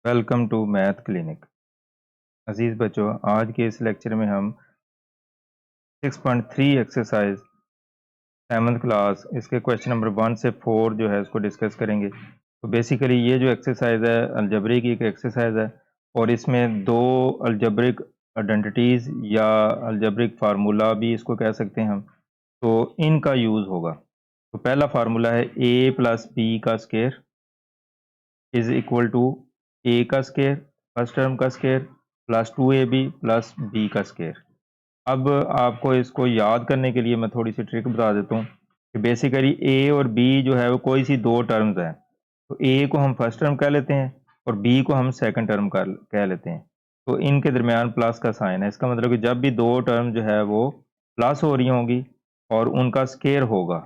Welcome to math clinic. अजीज़ बच्चों, आज के इस लेक्चर में हम 6.3 एक्सरसाइज 7th क्लास इसके क्वेश्चन नंबर 1 से 4 जो है उसको डिस्कस करेंगे। तो बेसिकली ये जो एक्सरसाइज है अलजबरी की एक एक्सरसाइज है और इसमें दो अलजब्रिक आइडेंटिटीज़ या अलजब्रिक फार्मूला भी इसको कह सकते हैं हम, तो इनका यूज़ होगा। तो पहला फार्मूला है a प्लस बी का square is equal to a का स्केयर फर्स्ट टर्म का square plus 2ab plus b का स्केयर। अब आपको इसको याद करने के लिए मैं थोड़ी सी ट्रिक बता देता हूँ कि बेसिकली ए और बी जो है वो कोई सी दो टर्म्स हैं। तो ए को हम फर्स्ट टर्म कह लेते हैं और बी को हम सेकंड टर्म कह लेते हैं। तो इनके दरमियान प्लस का साइन है, इसका मतलब कि जब भी दो टर्म जो है वो प्लस हो रही होंगी और उनका स्केयर होगा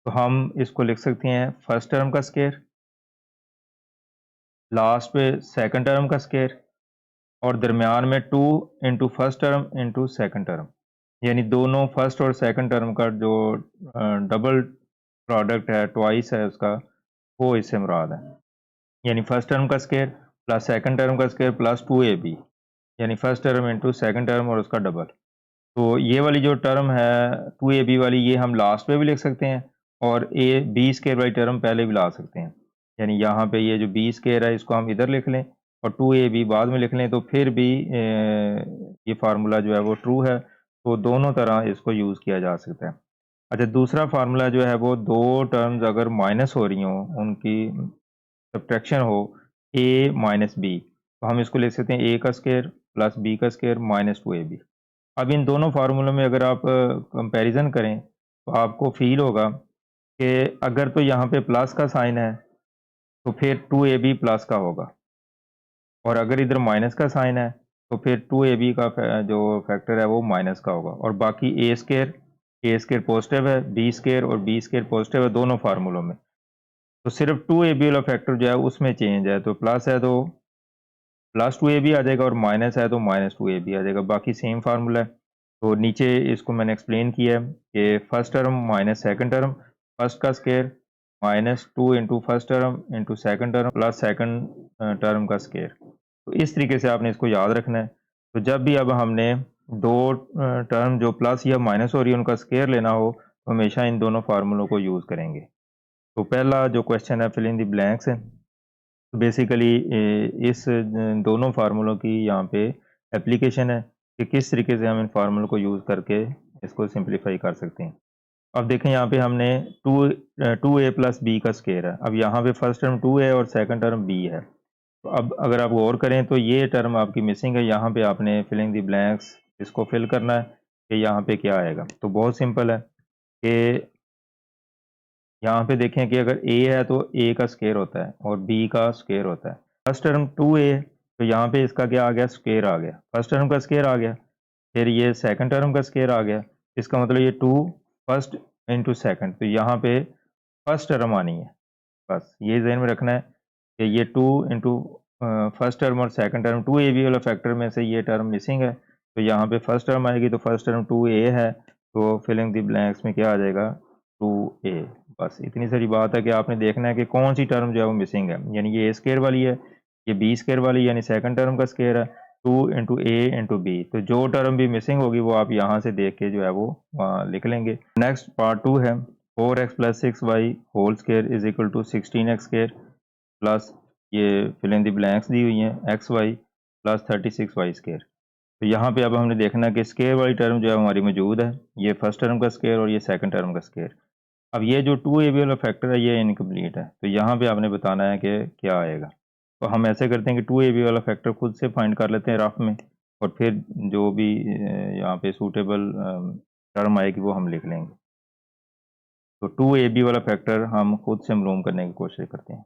तो हम इसको लिख सकते हैं फर्स्ट टर्म का स्केयर, लास्ट पे सेकंड टर्म का स्केयर और दरमियान में 2 into first term into second term, यानी दोनों फर्स्ट और सेकंड टर्म का जो डबल प्रोडक्ट है ट्वाइस है उसका, वो इससे मुराद है। यानी फर्स्ट टर्म का स्केयर प्लस सेकंड टर्म का स्केयर प्लस 2ab, यानी first term into second term और उसका डबल। तो ये वाली जो टर्म है 2ab वाली, ये हम लास्ट पे भी लिख सकते हैं और ए बी स्केयर वाली टर्म पहले भी ला सकते हैं। यानी यहाँ पे ये जो बी स्केयर है इसको हम इधर लिख लें और 2ab बाद में लिख लें, तो फिर भी ये फार्मूला जो है वो ट्रू है। तो दोनों तरह इसको यूज़ किया जा सकता है। अच्छा, दूसरा फार्मूला जो है वो दो टर्म्स अगर माइनस हो रही हों, उनकी सब्ट्रैक्शन हो a माइनस बी, तो हम इसको लिख सकते हैं a का स्केयर प्लस b का स्केयर माइनस 2ab। अब इन दोनों फार्मूलों में अगर आप कंपैरिजन करें तो आपको फील होगा कि अगर तो यहाँ पे प्लस का साइन है तो फिर 2ab प्लस का होगा और अगर इधर माइनस का साइन है तो फिर 2ab का जो फैक्टर है वो माइनस का होगा। और बाकी ए स्केयर पॉजिटिव है, बी स्केयर और बी स्केयर पॉजिटिव है दोनों फार्मूलों में। तो सिर्फ 2ab वाला फैक्टर जो है उसमें चेंज है, तो प्लस है तो प्लस 2ab आ जाएगा और माइनस है तो माइनस 2ab आ जाएगा, बाकी सेम फार्मूला है। तो नीचे इसको मैंने एक्सप्लेन किया है कि first term minus second term, first का square minus 2 into first term into second term plus second term का स्केयर। तो इस तरीके से आपने इसको याद रखना है। तो जब भी अब हमने दो टर्म जो प्लस या माइनस हो रही है उनका स्केयर लेना हो तो हमेशा इन दोनों फार्मूलों को यूज़ करेंगे। तो पहला जो क्वेश्चन है फिल इन द ब्लैंक्स है। तो बेसिकली इस दोनों फार्मूलों की यहाँ पे एप्लीकेशन है कि किस तरीके से हम इन फार्मूलों को यूज़ करके इसको सिंप्लीफाई कर सकते हैं। अब देखें यहाँ पे हमने टू ए प्लस बी का स्केयर है। अब यहाँ पे फर्स्ट टर्म 2 है और सेकंड टर्म बी है। तो अब अगर आप गौर करें तो ये टर्म आपकी मिसिंग है, यहाँ पे आपने फिलिंग द ब्लैंक्स इसको फिल करना है कि यहाँ पे क्या आएगा। तो बहुत सिंपल है कि यहाँ पे देखें कि अगर a है तो a का स्केयर होता है और b का स्केयर होता है। फर्स्ट टर्म 2a, तो यहाँ पे इसका क्या आ गया, स्केयर आ गया, फर्स्ट टर्म का स्केयर आ गया। फिर ये सेकंड टर्म का स्केयर आ गया, इसका मतलब ये 2 फर्स्ट इंटू सेकंड, तो यहाँ पे फर्स्ट टर्म आनी है। बस ये ज़हन में रखना है कि ये 2 इंटू फर्स्ट टर्म और सेकंड टर्म 2ab वाला फैक्टर में से ये टर्म मिसिंग है, तो यहाँ पे फर्स्ट टर्म आएगी, तो फर्स्ट टर्म 2a है, तो फिलिंग द ब्लैंक्स में क्या आ जाएगा 2a। बस इतनी सारी बात है कि आपने देखना है कि कौन सी टर्म जो है वो मिसिंग है, यानी ये a स्केयर वाली है, ये b स्केयर वाली यानी सेकंड टर्म का स्केयर है 2 इंटू ए इंटू बी। तो जो टर्म भी मिसिंग होगी वो आप यहाँ से देख के जो है वो वहाँ लिख लेंगे। नेक्स्ट पार्ट 2 है 4x plus 6y whole square is equal to 16x square plus ये फिल इन द ब्लैंक्स दी हुई हैं x Y plus 36y square. तो यहाँ पे अब हमने देखना है कि स्केयर वाली टर्म जो है हमारी मौजूद है, ये फर्स्ट टर्म का स्केयर और ये सेकंड टर्म का स्केयर। अब ये जो 2ab वाला फैक्टर है ये इनकम्प्लीट है, तो यहाँ पे आपने बताना है कि क्या आएगा। तो हम ऐसे करते हैं कि 2ab वाला फैक्टर खुद से फाइंड कर लेते हैं रफ में और फिर जो भी यहाँ पे सूटेबल टर्म आएगी वो हम लिख लेंगे। तो 2ab वाला फैक्टर हम खुद से मालूम करने की कोशिश करते हैं।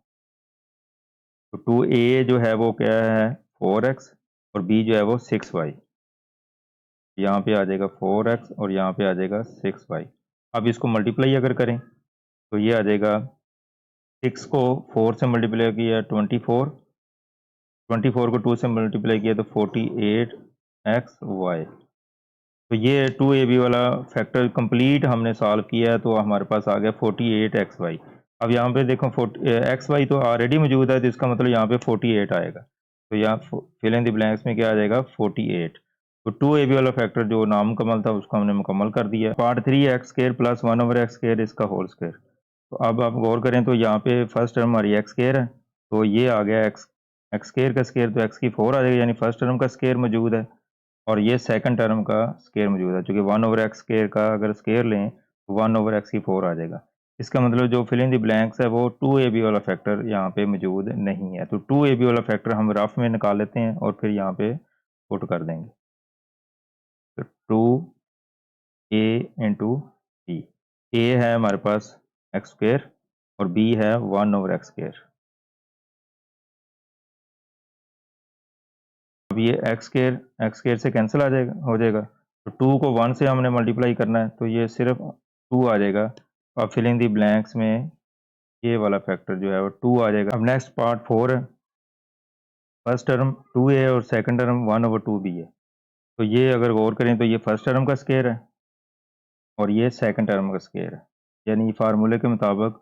तो 2a जो है वो क्या है 4x और b जो है वो 6y। यहाँ पे आ जाएगा 4x और यहाँ पे आ जाएगा 6y। अब इसको मल्टीप्लाई अगर करें तो ये आ जाएगा 6 को 4 से मल्टीप्लाई किया 24, 24 को 2 से मल्टीप्लाई किया तो 48xy। तो ये 2ab वाला फैक्टर कंप्लीट हमने सॉल्व किया है, तो हमारे पास आ गया 48xy। अब यहाँ पे देखो एक्स वाई तो ऑलरेडी मौजूद है, तो इसका मतलब यहाँ पे 48 आएगा। तो यहाँ फिल इन द ब्लैंक्स में क्या आ जाएगा 48। तो 2ab वाला फैक्टर जो नामुकम्मल था उसको हमने मुकम्मल कर दिया। Part 3 x square plus 1 over x square इसका होल स्क्वायर। तो अब आप गौर करें तो यहाँ पे फर्स्ट टर्म हमारी एक्स स्क्वायर है, तो ये आ गया एक्स एक्स स्क्वायर का स्क्वायर, तो एक्स की 4 आ जाएगा, यानी फर्स्ट टर्म का स्क्वायर मौजूद है और ये सेकंड टर्म का स्क्वायर मौजूद है। चूँकि 1 ओवर एक्स स्क्वायर का अगर स्क्वायर लें तो 1 ओवर एक्स की 4 आ जाएगा। इसका मतलब जो फिल इन द ब्लैंक्स है वो 2ab वाला फैक्टर यहाँ पे मौजूद नहीं है। तो 2ab वाला फैक्टर हम रफ में निकाल लेते हैं और फिर यहाँ पे पुट कर देंगे। तो 2a इंटू बी, ए है हमारे पास एक्स स्क्वायर और बी है 1 ओवर एक्स स्क्वायर। अब ये एक्स स्क्वायर से कैंसिल हो जाएगा। तो 2 को 1 से हमने मल्टीप्लाई करना है, तो ये सिर्फ 2 आ जाएगा। अब फिल इन दी ब्लैंक्स में ये वाला फैक्टर जो है वो 2 आ जाएगा। अब नेक्स्ट पार्ट 4 है। फर्स्ट टर्म 2a और सेकंड टर्म 1 ओवर 2b है। तो ये अगर गौर करें तो ये फर्स्ट टर्म का स्क्वायर है और ये सेकंड टर्म का स्क्वायर है, यानी फार्मूले के मुताबिक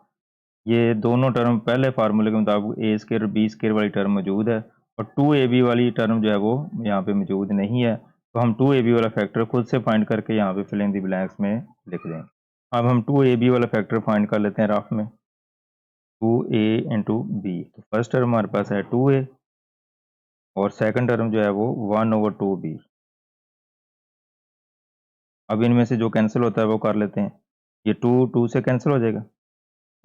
ये दोनों टर्म पहले फार्मूले के मुताबिक ए स्क्वायर और बी स्क्वायर वाली टर्म मौजूद है और 2ab वाली टर्म जो है वो यहाँ पे मौजूद नहीं है। तो हम 2ab वाला फैक्टर खुद से फाइंड करके यहाँ पे फिल इन दी ब्लैंक्स में लिख देंगे। अब हम 2ab वाला फैक्टर फाइंड कर लेते हैं रफ में। 2a इंटू बी, तो फर्स्ट टर्म हमारे पास है 2a और सेकंड टर्म जो है वो 1 ओवर 2b। अब इनमें से जो कैंसिल होता है वो कर लेते हैं। ये 2 से कैंसिल हो जाएगा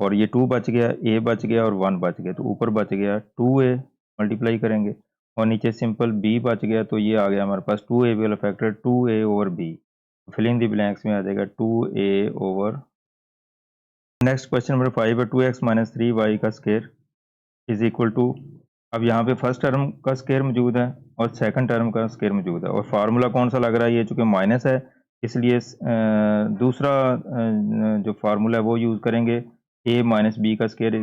और ये 2 बच गया, a बच गया और 1 बच गया, तो ऊपर बच गया 2a, मल्टीप्लाई करेंगे और नीचे सिंपल b बच गया, तो ये आ गया हमारे पास 2ab वाला factor 2a over b। Fill in the blanks में आ जाएगा 2a over. Next question number 5 है 2x माइनस 3y का स्क्वायर इज इक्वल टू। अब यहाँ पे फर्स्ट टर्म का स्क्वायर मौजूद है और सेकंड टर्म का स्क्वायर मौजूद है और फार्मूला कौन सा लग रहा है, ये चूँकि माइनस है इसलिए दूसरा जो फार्मूला है वो यूज़ करेंगे। a माइनस बी का स्क्वायर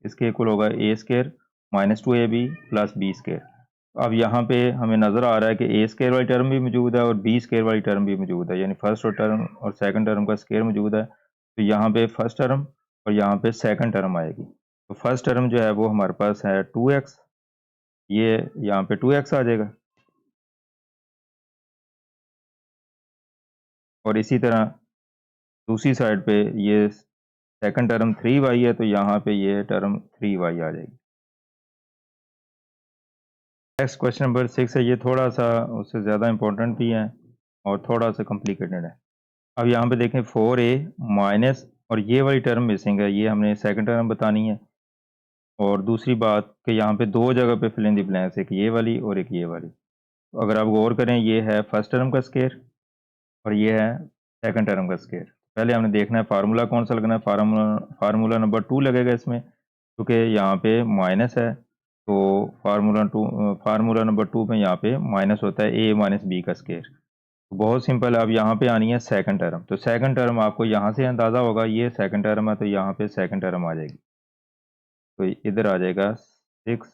इसके इक्वल होगा a square minus 2ab plus b square. अब यहाँ पे हमें नज़र आ रहा है कि a स्क्वायर वाली टर्म भी मौजूद है और b स्क्वायर वाली टर्म भी मौजूद है, यानी फर्स्ट और टर्म और सेकंड टर्म का स्क्वायर मौजूद है। तो यहाँ पे फर्स्ट टर्म और यहाँ पे सेकंड टर्म आएगी। तो फर्स्ट टर्म जो है वो हमारे पास है 2x, ये यहाँ पे 2x आ जाएगा और इसी तरह दूसरी साइड पे ये सेकंड टर्म 3y है, तो यहाँ पे ये टर्म 3y आ जाएगी। नेक्स्ट क्वेश्चन नंबर 6 है, ये थोड़ा सा उससे ज़्यादा इंपॉर्टेंट भी है और थोड़ा सा कॉम्प्लिकेटेड है। अब यहाँ पे देखें 4a माइनस और ये वाली टर्म मिसिंग है, ये हमने सेकंड टर्म बतानी है। और दूसरी बात कि यहाँ पे दो जगह पे फिल इन दी ब्लैंक्स, एक ये वाली और एक ये वाली। तो अगर आप गौर करें ये है फर्स्ट टर्म का स्क्वायर और ये है सेकंड टर्म का स्क्वायर। पहले हमने देखना है फार्मूला कौन सा लगना है। फार्मूला नंबर 2 लगेगा इसमें, क्योंकि यहाँ पे माइनस है, तो फार्मूला नंबर 2 में यहाँ पे माइनस होता है a माइनस बी का स्क्वायर। तो बहुत सिंपल है। अब यहाँ पे आनी है सेकंड टर्म, तो सेकंड टर्म आपको यहाँ से अंदाज़ा होगा, ये सेकंड टर्म है तो यहाँ पे सेकंड टर्म आ जाएगी, तो इधर आ जाएगा 6।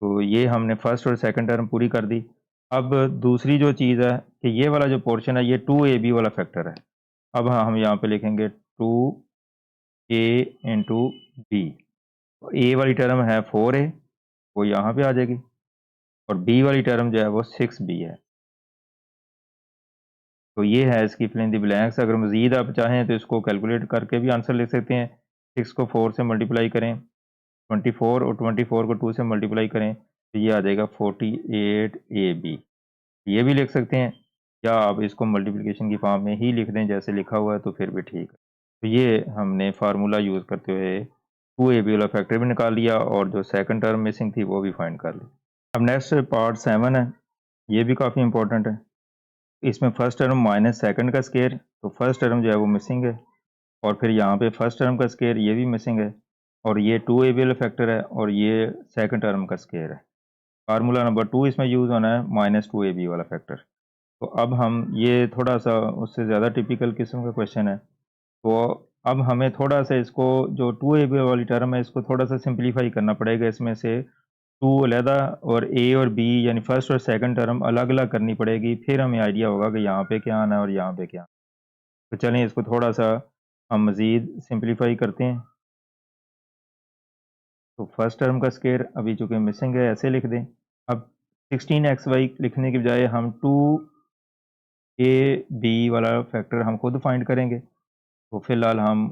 तो ये हमने फर्स्ट और सेकंड टर्म पूरी कर दी। अब दूसरी जो चीज़ है कि ये वाला जो पोर्शन है ये 2ab वाला फैक्टर है। अब हम यहाँ पे लिखेंगे 2a इंटू बी। ए वाली टर्म है 4a, वो यहाँ पे आ जाएगी और बी वाली टर्म जो है वो 6b है। तो ये है इसकी फिल इन द ब्लैंक्स। अगर मज़ीद आप चाहें तो इसको कैलकुलेट करके भी आंसर लिख सकते हैं। 6 को 4 से मल्टीप्लाई करें, 24 और 24 को 2 से मल्टीप्लाई करें, तो ये आ जाएगा 48ab। ये भी लिख सकते हैं या आप इसको मल्टीप्लिकेशन की फॉर्म में ही लिख दें जैसे लिखा हुआ है, तो फिर भी ठीक है। तो ये हमने फार्मूला यूज़ करते हुए 2ab वाला फैक्टर भी निकाल लिया और जो सेकंड टर्म मिसिंग थी वो भी फाइंड कर ली। अब नेक्स्ट पार्ट 7 है, ये भी काफ़ी इंपॉर्टेंट है। इसमें फर्स्ट टर्म माइनस सेकंड का स्क्वायर, तो फर्स्ट टर्म जो है वो मिसिंग है और फिर यहाँ पे फर्स्ट टर्म का स्क्वायर ये भी मिसिंग है और ये 2ab वाला फैक्टर है और ये सेकंड टर्म का स्क्वायर है। फार्मूला नंबर 2 इसमें यूज़ होना है माइनस 2ab वाला फैक्टर। तो अब हम ये थोड़ा सा उससे ज़्यादा टिपिकल किस्म का क्वेश्चन है, तो अब हमें थोड़ा सा इसको जो 2ab वाली टर्म है इसको थोड़ा सा सिंप्लीफाई करना पड़ेगा। इसमें से 2 अलहदा और a और b यानी फर्स्ट और सेकंड टर्म अलग अलग करनी पड़ेगी, फिर हमें आइडिया होगा कि यहाँ पे क्या आना है और यहाँ पे क्या। तो चलें इसको थोड़ा सा हम मज़ीद सिंप्लीफाई करते हैं। तो फर्स्ट टर्म का स्क्वायर अभी चूँकि मिसिंग है, ऐसे लिख दें। अब 16xy लिखने की बजाय हम 2ab वाला फैक्टर हम खुद फाइंड करेंगे। तो फ़िलहाल हम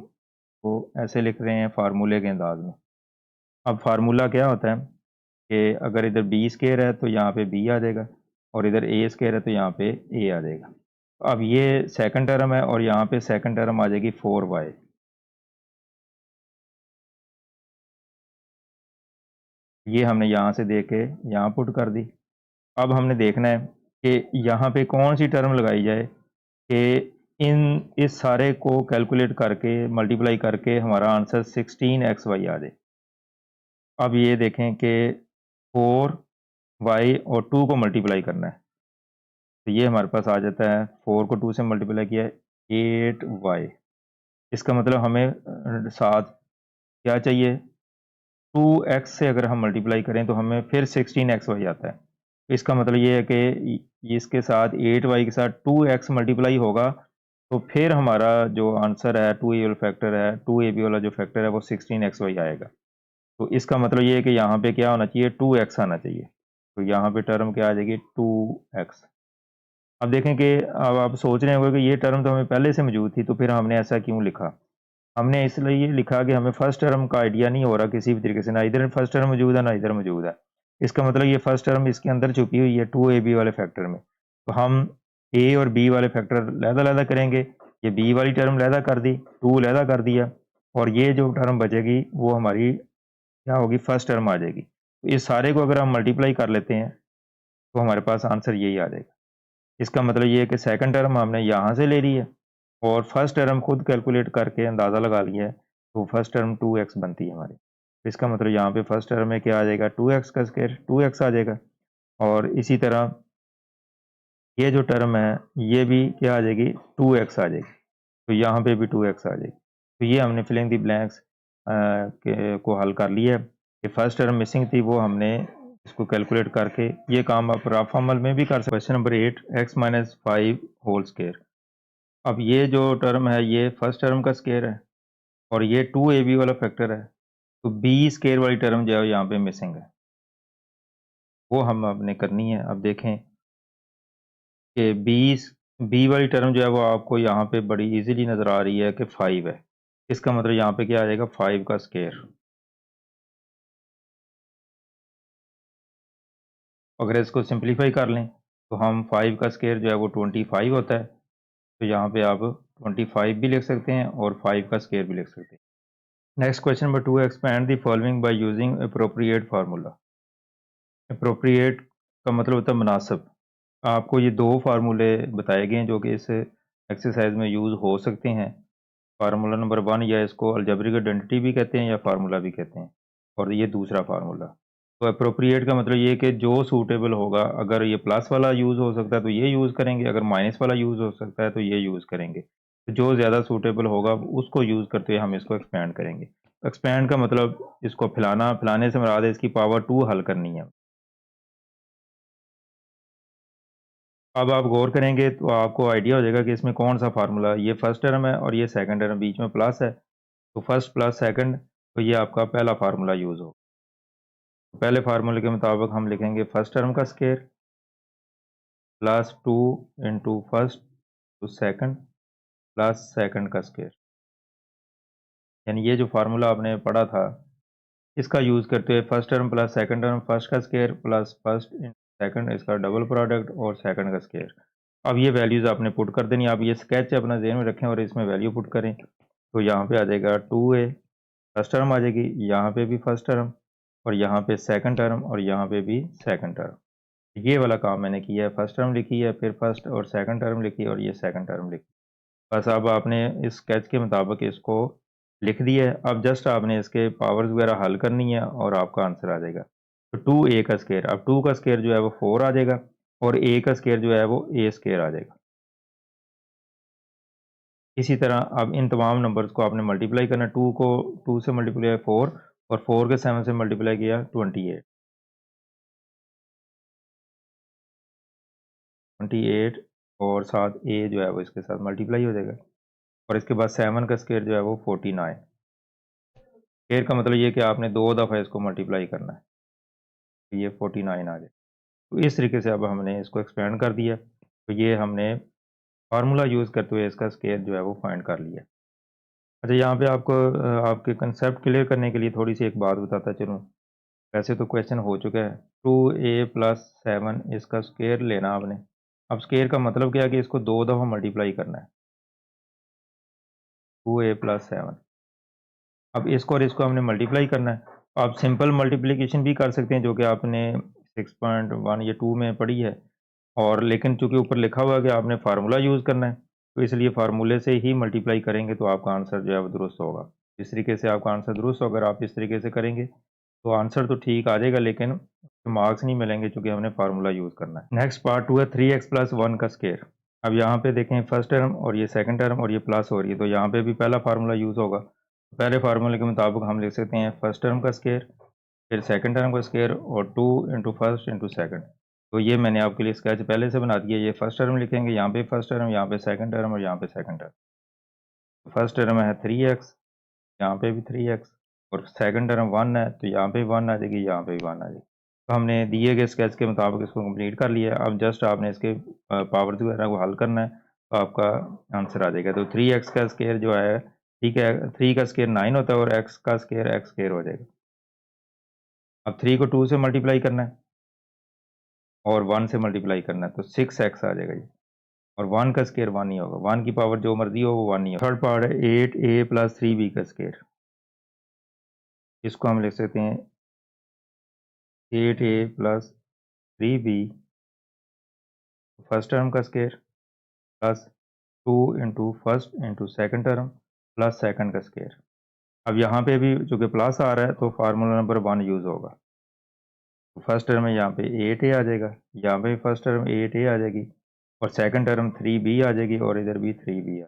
वो ऐसे लिख रहे हैं फार्मूले के अंदाज़ में। अब फार्मूला क्या होता है कि अगर इधर बी स्क्वायर है तो यहाँ पे बी आ जाएगा, और इधर ए स्क्वायर है तो यहाँ पे ए आ जाएगा। अब ये सेकंड टर्म है और यहाँ पे सेकंड टर्म आ जाएगी 4y। ये हमने यहाँ से दे के यहाँ पुट कर दी। अब हमने देखना है कि यहाँ पे कौन सी टर्म लगाई जाए कि इस सारे को कैलकुलेट करके मल्टीप्लाई करके हमारा आंसर 16xy आ जाए। अब ये देखें कि 4y और 2 को मल्टीप्लाई करना है, तो ये हमारे पास आ जाता है। 4 को 2 से मल्टीप्लाई किया है 8y। इसका मतलब हमें साथ क्या चाहिए, 2x से अगर हम मल्टीप्लाई करें तो हमें फिर 16xy आता है। तो इसका मतलब ये है कि इसके साथ 8y के साथ 2x मल्टीप्लाई होगा, तो फिर हमारा जो आंसर है 2a वाला फैक्टर है, 2ab वाला जो फैक्टर है वो 16xy आएगा। तो इसका मतलब ये है कि यहाँ पे क्या होना चाहिए, 2x आना चाहिए। तो यहाँ पे टर्म क्या आ जाएगी, 2x। अब देखें कि अब आप सोच रहे होंगे कि ये टर्म तो हमें पहले से मौजूद थी, तो फिर हमने ऐसा क्यों लिखा। हमने इसलिए लिखा कि हमें फर्स्ट टर्म का आइडिया नहीं हो रहा किसी भी तरीके से, ना इधर फर्स्ट टर्म मौजूद है ना इधर मौजूद है। इसका मतलब ये फर्स्ट टर्म इसके अंदर छुपी हुई है 2ab वाले फैक्टर में। तो हम ए और बी वाले फैक्टर लहदा करेंगे। ये बी वाली टर्म लहदा कर दी, 2 लहदा कर दिया, और ये जो टर्म बचेगी वो हमारी क्या होगी, फर्स्ट टर्म आ जाएगी। तो इस सारे को अगर हम मल्टीप्लाई कर लेते हैं तो हमारे पास आंसर यही आ जाएगा। इसका मतलब ये है कि सेकंड टर्म हमने यहाँ से ले ली है और फर्स्ट टर्म खुद कैलकुलेट करके अंदाज़ा लगा लिया है, तो फर्स्ट टर्म 2x बनती है हमारी। इसका मतलब यहाँ पे फर्स्ट टर्म में क्या आ जाएगा, 2x का स्क्वायर 2x आ जाएगा। और इसी तरह ये जो टर्म है ये भी क्या आ जाएगी, 2x आ जाएगी। तो यहाँ पे भी 2x आ जाएगी। तो ये हमने फिलिंग दी ब्लैंक्स को हल कर लिया है कि फर्स्ट टर्म मिसिंग थी, वो हमने इसको कैलकुलेट करके ये काम आप रफ अमल में भी कर सकते। Question number 8, x-5 whole square. अब ये जो टर्म है ये फर्स्ट टर्म का स्क्वायर है और ये 2ab वाला फैक्टर है, तो b स्क्वायर वाली टर्म जो है यहाँ पे मिसिंग है, वो हम आपने करनी है। अब देखें कि b वाली टर्म जो है वो आपको यहाँ पे बड़ी इजीली नज़र आ रही है कि 5 है। इसका मतलब यहाँ पे क्या आ जाएगा, 5 का स्क्वायर। अगर इसको सिंप्लीफाई कर लें तो हम 5 का स्क्वायर जो है वो 25 होता है। तो यहाँ पे आप 25 भी लिख सकते हैं और 5 का स्क्वायर भी लिख सकते हैं। Next question number 2, expand the following by using appropriate formula. Appropriate का मतलब होता है मुनासिब। आपको ये दो फार्मूले बताए गए हैं जो कि इस एक्सरसाइज में यूज़ हो सकते हैं। फार्मूला नंबर 1, या इसको अलजेब्रिक आइडेंटिटी भी कहते हैं या फार्मूला भी कहते हैं, और ये दूसरा फार्मूला। तो अप्रोप्रिएट का मतलब ये है कि जो सूटेबल होगा, अगर ये प्लस वाला यूज़ हो सकता है तो ये यूज़ करेंगे, अगर माइनस वाला यूज़ हो सकता है तो ये यूज़ करेंगे। तो जो ज़्यादा सूटेबल होगा उसको यूज़ करते हुए हम इसको एक्सपेंड करेंगे। एक्सपेंड का मतलब इसको फैलाना, फैलाने से मुराद है इसकी पावर 2 हल करनी है। अब आप गौर करेंगे तो आपको आइडिया हो जाएगा कि इसमें कौन सा फार्मूला, ये फर्स्ट टर्म है और ये सेकंड टर्म, बीच में प्लस है, तो फर्स्ट प्लस सेकंड, तो ये आपका पहला फार्मूला यूज़ हो। पहले फार्मूले के मुताबिक हम लिखेंगे फर्स्ट टर्म का square plus 2 into first to second plus second का स्क्वायर। यानी ये जो फार्मूला आपने पढ़ा था इसका यूज़ करते हुए first term plus second term, first का square plus first in second, इसका डबल प्रोडक्ट और सेकंड का स्क्वायर। अब ये वैल्यूज़ आपने पुट कर देनी। आप ये स्केच अपना ज़हन में रखें और इसमें वैल्यू पुट करें। तो यहाँ पे आ जाएगा 2a, फर्स्ट टर्म आ जाएगी, यहाँ पे भी फर्स्ट टर्म, और यहाँ पे सेकंड टर्म, और यहाँ पे भी सेकंड टर्म। ये वाला काम मैंने किया है, फर्स्ट टर्म लिखी है, फिर फर्स्ट और सेकंड टर्म लिखी है, और ये सेकंड टर्म लिखी। बस अब आपने इस स्केच के मुताबिक इसको लिख दिया है। अब जस्ट आपने इसके पावर्स वगैरह हल करनी है और आपका आंसर आ जाएगा। तो 2a का स्क्वायर, अब 2 का स्क्वायर जो है वो 4 आ जाएगा, और a का स्क्वायर जो है वो a स्क्वायर आ जाएगा। इसी तरह अब इन तमाम नंबर्स को आपने मल्टीप्लाई करना। 2 को 2 से मल्टीप्लाई 4, और 4 के 7 से मल्टीप्लाई किया 28। 28 और साथ a जो है वो इसके साथ मल्टीप्लाई हो जाएगा। और इसके बाद 7 का स्केयर जो है वो 49। स्केयर का मतलब ये कि आपने 2 दफ़ा इसको मल्टीप्लाई करना है, तो ये 49 आ जाए। तो इस तरीके से अब हमने इसको एक्सपेंड कर दिया, तो ये हमने फार्मूला यूज़ करते हुए इसका स्केयर जो है वो फाइंड कर लिया। अच्छा, यहाँ पे आपको आपके कंसेप्ट क्लियर करने के लिए थोड़ी-सी एक बात बताता चलूँ। वैसे तो क्वेश्चन हो चुका है, 2a + 7 इसका स्केयर लेना आपने। अब स्केयर का मतलब क्या है कि इसको 2 दफ़ा मल्टीप्लाई करना है, 2a + 7। अब इसको और इसको हमने मल्टीप्लाई करना है। आप सिंपल मल्टीप्लिकेशन भी कर सकते हैं, जो कि आपने 6.1 या 2 में पढ़ी है, और लेकिन चूँकि ऊपर लिखा हुआ है कि आपने फार्मूला यूज़ करना है, तो इसलिए फार्मूले से ही मल्टीप्लाई करेंगे तो आपका आंसर जो है वो दुरुस्त होगा। इस तरीके से आपका आंसर दुरुस्त होगा। अगर आप इस तरीके से करेंगे तो आंसर तो ठीक आ जाएगा, लेकिन मार्क्स नहीं मिलेंगे, चूँकि हमने फार्मूला यूज़ करना है। नेक्स्ट पार्ट 2 है 3x + 1 का स्केयर। अब यहाँ पे देखें, फर्स्ट टर्म और ये सेकंड टर्म और ये प्लस हो रही है, तो यहाँ पे भी पहला फार्मूला यूज़ होगा। पहले फार्मूले के मुताबिक हम लिख सकते हैं फर्स्ट टर्म का स्केयर, फिर सेकंड टर्म का स्केयर, और 2 इंटू फर्स्ट इंटू सेकंड। तो ये मैंने आपके लिए स्केच पहले से बना दिया। ये फर्स्ट टर्म लिखेंगे, यहाँ पे फर्स्ट टर्म, यहाँ पे सेकंड टर्म और यहाँ पे सेकंड टर्म। फर्स्ट टर्म है 3x, यहाँ पे भी 3x, और सेकंड टर्म 1 है, तो यहाँ पे 1 आ जाएगी, यहाँ पे भी 1 आ जाएगी। तो हमने दिए गए स्केच के मुताबिक इसको कंप्लीट कर लिया है। अब जस्ट आपने इसके पावर्स वगैरह को हल करना है, तो आपका आंसर आ जाएगा। तो 3x का स्केयर जो है, ठीक है, 3 का स्केयर 9 होता है, और x का स्केयर x स्केयर हो जाएगा। अब 3 को 2 से मल्टीप्लाई करना है और 1 से मल्टीप्लाई करना है, तो 6x आ जाएगा जी। और 1 का स्केयर 1 ही होगा, 1 की पावर जो मर्जी हो वो 1 ही होगा। थर्ड पार्ट है 8a + 3b का स्केयर। इसको हम लिख सकते हैं 8a + 3b फर्स्ट टर्म का square, plus 2 into first into second term, plus second का स्केयर। अब यहाँ पे भी चूँकि प्लस आ रहा है, तो फार्मूला नंबर 1 यूज़ होगा। तो फर्स्ट टर्म में यहाँ पे 8a आ जाएगा, यहाँ पे फर्स्ट टर्म 8a आ जाएगी, और सेकंड टर्म 3b आ जाएगी, और इधर भी 3b आ।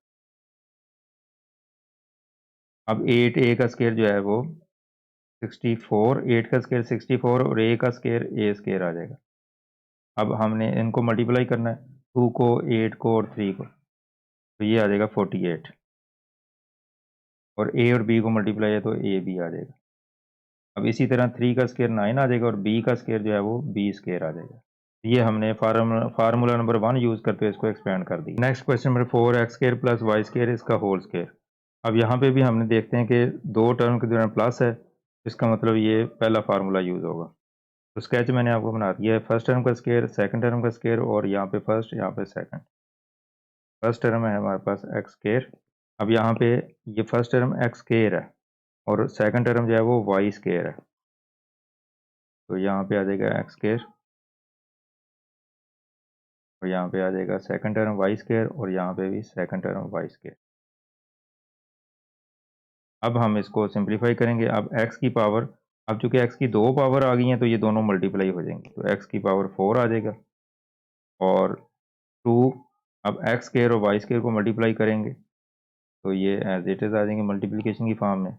अब 8a का स्केयर जो है वो 64, 8 का स्केयर 64, और a का स्केयर a स्केयर आ जाएगा। अब हमने इनको मल्टीप्लाई करना है, 2 को, 8 को और 3 को, तो ये आ जाएगा 48, और a और b को मल्टीप्लाई है तो a भी आ जाएगा। अब इसी तरह 3 का स्केयर 9 आ जाएगा, और b का स्केयर जो है वो b स्केयर आ जाएगा। ये हमने फार्मूला नंबर 1 यूज़ करते हुए इसको एक्सपेंड कर दिया। Next question number 4, x square plus y square इसका होल स्केयर। अब यहाँ पे भी हमने देखते हैं कि 2 टर्म के दौरान प्लस है, इसका मतलब ये पहला फार्मूला यूज़ होगा। तो स्केच मैंने आपको बना दिया है, फर्स्ट टर्म का स्केयर, सेकंड टर्म का स्केयर, और यहाँ पे फर्स्ट, यहाँ पे सेकंड। फर्स्ट टर्म है हमारे पास एक्स स्केयर। अब यहाँ पे ये फर्स्ट टर्म एक्स स्केयर है, और सेकंड टर्म जो है वो वाई स्केयर है, तो यहाँ पे आ जाएगा एक्स स्केयर, और यहाँ पे आ जाएगा सेकंड टर्म वाई स्केयर, और यहाँ पे भी सेकंड टर्म वाई स्केयर। अब हम इसको सिंप्लीफाई करेंगे। अब x की पावर, अब चूंकि x की 2 पावर आ गई हैं, तो ये दोनों मल्टीप्लाई हो जाएंगी, तो x की पावर 4 आ जाएगा, और 2, अब एक्स स्केयर और वाई स्केयर को मल्टीप्लाई करेंगे, तो ये एज इट इज़ आ जाएंगे मल्टीप्लिकेशन की फॉर्म में।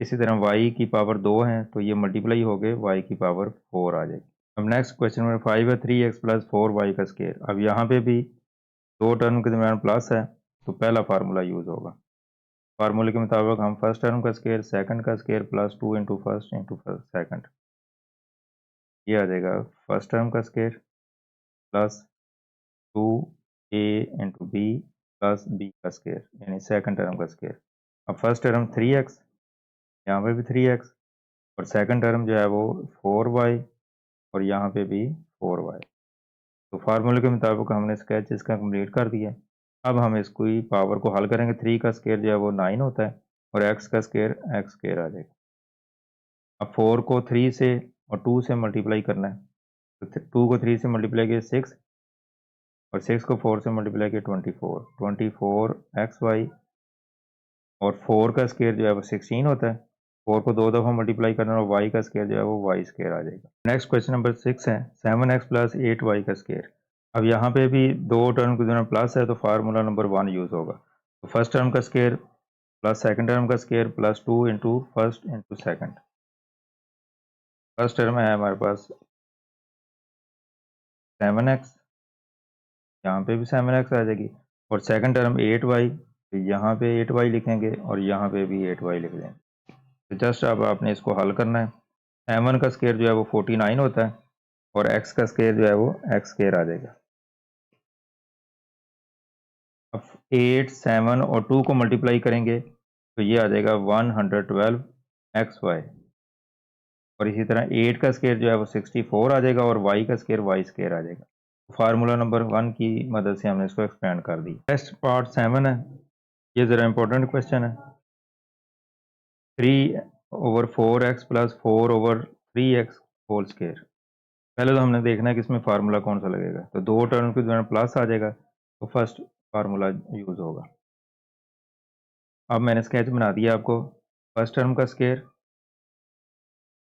इसी तरह y की पावर 2 है, तो ये मल्टीप्लाई हो गए, y की पावर 4 आ जाएगी। अब नेक्स्ट क्वेश्चन नंबर 5 है 3x + 4y का स्केयर। अब यहाँ पे भी 2 टर्म के दरमियान प्लस है, तो पहला फार्मूला यूज़ होगा। फार्मूले के मुताबिक हम फर्स्ट टर्म का स्केयर, सेकंड का square, plus 2 into first into second, ये आ जाएगा फर्स्ट टर्म का square, plus 2a into b, plus b का स्केयर, यानी सेकंड टर्म का स्केयर। अब फर्स्ट टर्म 3x, यहाँ पे भी 3x, और सेकंड टर्म जो है वो 4y, और यहाँ पे भी 4y। तो फार्मूले के मुताबिक हमने स्केच इसका कंप्लीट कर दिया। अब हम इसको ही पावर को हल करेंगे। 3 का स्केयर जो है वो 9 होता है, और x का स्केयर x स्केयर आ जाएगा। अब 4 को 3 से और 2 से मल्टीप्लाई करना है, तो 2 को 3 से मल्टीप्लाई किया 6, और 6 को 4 से मल्टीप्लाई किया 24, 24xy, और 4 का स्केयर जो है वो 16 होता है। 4 को 2 दफ़ा मल्टीप्लाई करना, और y का स्केयर जो है वो y स्केयर आ जाएगा। नेक्स्ट क्वेश्चन नंबर 6 है 7x + 8y का स्केयर। अब यहाँ पे भी 2 टर्म के दौरान प्लस है, तो फार्मूला नंबर 1 यूज़ होगा। तो फर्स्ट टर्म का स्केयर, प्लस सेकंड टर्म का square, plus 2 into first into second. First term है हमारे पास 7x, यहाँ पे भी 7x आ जाएगी, और सेकंड टर्म 8y, तो यहाँ पे 8y लिखेंगे और यहाँ पे भी 8y लिख देंगे। तो जस्ट अब आपने इसको हल करना है। m1 का स्केयर जो है वो 49 होता है और x का स्केयर जो है वो x स्केयर आ जाएगा। अब 8, 7 और 2 को मल्टीप्लाई करेंगे तो ये आ जाएगा 112xy और इसी तरह 8 का स्केयर जो है वो 64 आ जाएगा और y का स्केयर y स्केयर आ जाएगा। फार्मूला नंबर 1 की मदद से हमने इसको एक्सपेंड कर दी। नेक्स्ट पार्ट 7 है, ये ज़रा इंपॉर्टेंट क्वेश्चन है। 3/4x plus 4/3x whole square. पहले तो हमने देखना है कि इसमें फार्मूला कौन सा लगेगा। तो दो टर्म के दौरान प्लस आ जाएगा तो फर्स्ट फार्मूला यूज़ होगा। अब मैंने स्केच बना दिया आपको। फर्स्ट टर्म का square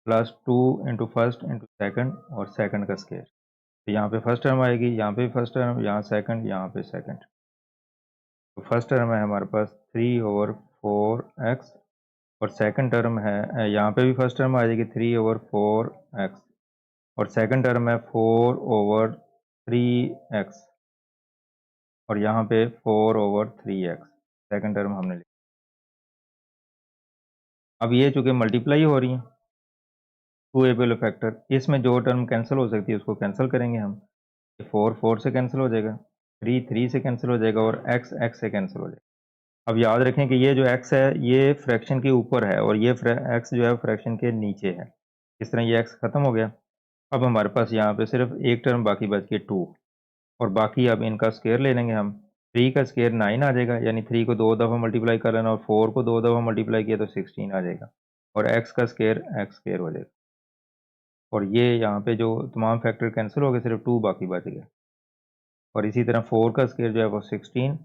plus 2 into first into second और सेकेंड का स्केयर। तो यहाँ पे फर्स्ट टर्म आएगी, यहाँ पे फर्स्ट टर्म, यहाँ सेकंड, यहाँ पे सेकंड। तो फर्स्ट टर्म है हमारे पास 3/4x और सेकंड टर्म है, यहाँ पे भी फर्स्ट टर्म आ जाएगी 3/4x और सेकंड टर्म है 4/3x और यहाँ पे 4/3x सेकंड टर्म हमने लिखा। अब ये चूँकि मल्टीप्लाई हो रही हैं 2 फैक्टर, इसमें जो टर्म कैंसिल हो सकती है उसको कैंसिल करेंगे हम। 4 से कैंसिल हो जाएगा, 3 से कैंसिल हो जाएगा और x से कैंसिल हो जाएगा। अब याद रखें कि ये जो x है ये फ्रैक्शन के ऊपर है और ये x जो है फ्रैक्शन के नीचे है। इस तरह ये x खत्म हो गया। अब हमारे पास यहाँ पे सिर्फ एक टर्म बाकी बच गई 2 और बाकी अब इनका स्केयर ले लेंगे हम। 3 का स्केयर 9 आ जाएगा, यानी 3 को 2 दफ़ा मल्टीप्लाई कर लेना और 4 को 2 दफ़ा मल्टीप्लाई किया तो 16 आ जाएगा और x का स्केयर x स्केयर हो जाएगा। और ये यहाँ पे जो तमाम फैक्टर कैंसिल हो गए, सिर्फ 2 बाकी बच गया। और इसी तरह 4 का स्केयर जो है वो 16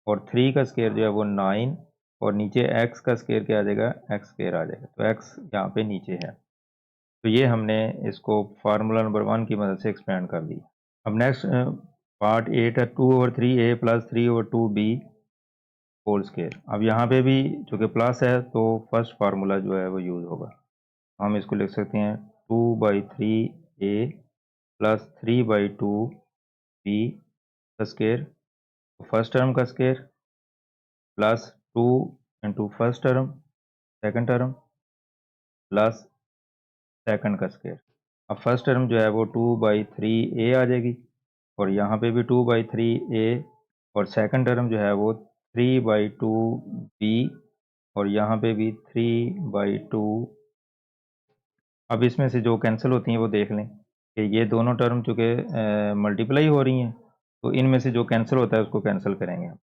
और 3 का स्केयर जो है वो 9 और नीचे x का स्केयर क्या आ जाएगा, x स्केयर आ जाएगा। तो x यहाँ पे नीचे है। तो ये हमने इसको फार्मूला नंबर 1 की मदद से एक्सपेंड कर दी। अब नेक्स्ट पार्ट 8 है 2/3a plus 3/2b whole square. अब यहाँ पे भी चूँकि प्लस है तो फर्स्ट फार्मूला जो है वो यूज़ होगा। हम इसको लिख सकते हैं 2/3a प्लस 3/2b का स्केयर, फर्स्ट टर्म का square plus 2 into first term second term plus second का स्केयर। अब फर्स्ट टर्म जो है वो 2/3a आ जाएगी और यहाँ पे भी 2/3a और सेकंड टर्म जो है वो 3/2b और यहाँ पे भी 3/2। अब इसमें से जो कैंसिल होती हैं वो देख लें कि ये दोनों टर्म चूँकि मल्टीप्लाई हो रही हैं तो इनमें से जो कैंसिल होता है उसको कैंसिल करेंगे हम।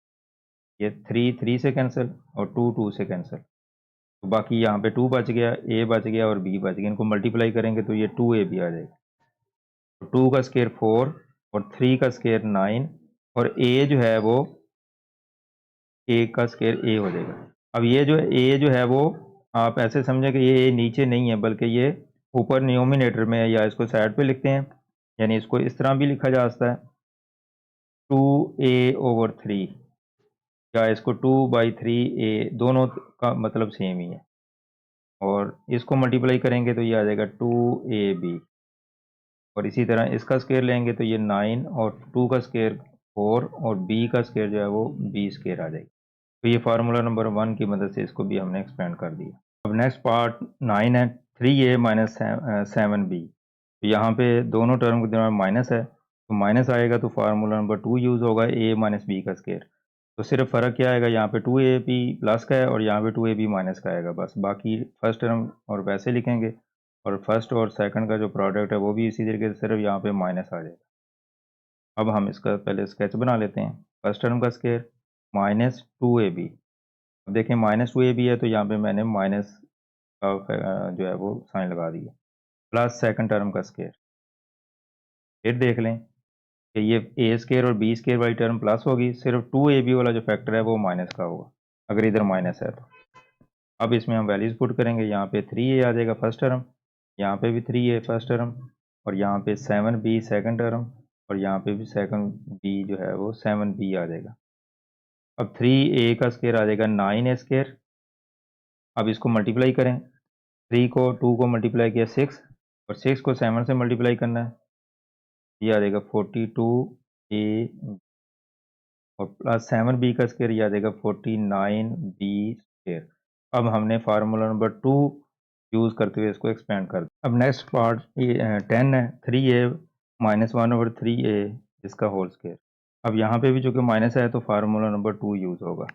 ये 3 से कैंसिल और 2 से कैंसिल, तो बाकी यहाँ पे 2 बच गया, a बच गया और b बच गया। इनको मल्टीप्लाई करेंगे तो ये 2ab आ जाएगा। तो 2 का स्केयर 4 और 3 का स्केयर 9 और a जो है वो a का स्केयर a हो जाएगा। अब ये जो a जो है वो आप ऐसे समझें कि ये a नीचे नहीं है बल्कि ये ऊपर न्यूमिनेटर में है, या इसको साइड पे लिखते हैं, यानी इसको इस तरह भी लिखा जा सकता है 2a/3 या इसको 2/3a, दोनों का मतलब सेम ही है। और इसको मल्टीप्लाई करेंगे तो ये आ जाएगा 2ab और इसी तरह इसका स्केयर लेंगे तो ये 9 और 2 का स्केयर 4 और b का स्केयर जो है वो b स्केयर आ जाएगी। तो ये फार्मूला नंबर 1 की मदद से इसको भी हमने एक्सपेंड कर दिया। अब नेक्स्ट पार्ट 9 है 3a माइनस 7b। तो यहाँ पे दोनों टर्म के दरम्यान माइनस है तो माइनस आएगा तो फार्मूला नंबर 2 यूज़ होगा a माइनस b का स्केयर। तो सिर्फ फ़र्क क्या आएगा, यहाँ पे 2ab प्लस का है और यहाँ पे 2ab माइनस का आएगा बस। बाकी फर्स्ट टर्म और वैसे लिखेंगे और फर्स्ट और सेकंड का जो प्रोडक्ट है वो भी इसी तरीके से, सिर्फ यहाँ पे माइनस आ जाएगा। अब हम इसका पहले स्केच बना लेते हैं। फर्स्ट टर्म का स्केयर -2ab। अब देखें -2ab है तो यहाँ पे मैंने माइनस का जो है वो साइन लगा दिया, प्लस सेकंड टर्म का स्केयर। फिर देख लें कि ये a स्केयर और b स्केयर वाली टर्म प्लस होगी, सिर्फ 2ab वाला जो फैक्टर है वो माइनस का होगा अगर इधर माइनस है तो। अब इसमें हम वैल्यूज़ पुट करेंगे, यहाँ पे 3a आ जाएगा फर्स्ट टर्म, यहाँ पे भी 3a फर्स्ट टर्म और यहाँ पे 7b सेकंड टर्म और यहाँ पे भी सेकंड b जो है वो 7b आ जाएगा। अब 3a का स्केयर आ जाएगा 9a स्केयर। अब इसको मल्टीप्लाई करें, 3 को 2 को मल्टीप्लाई किया 6 और 6 को 7 से मल्टीप्लाई करना है, ये आ जाएगा 42a। और प्लस 7b का स्क्वायर ये आ जाएगा 49b स्क्वायर। अब हमने फार्मूला नंबर 2 यूज़ करते हुए इसको एक्सपेंड कर दिया। अब नेक्स्ट पार्ट ये 10 है, 3a माइनस 1/3a इसका होल स्क्वायर। अब यहाँ पे भी चूँकि माइनस है तो फार्मूला नंबर 2 यूज़ होगा।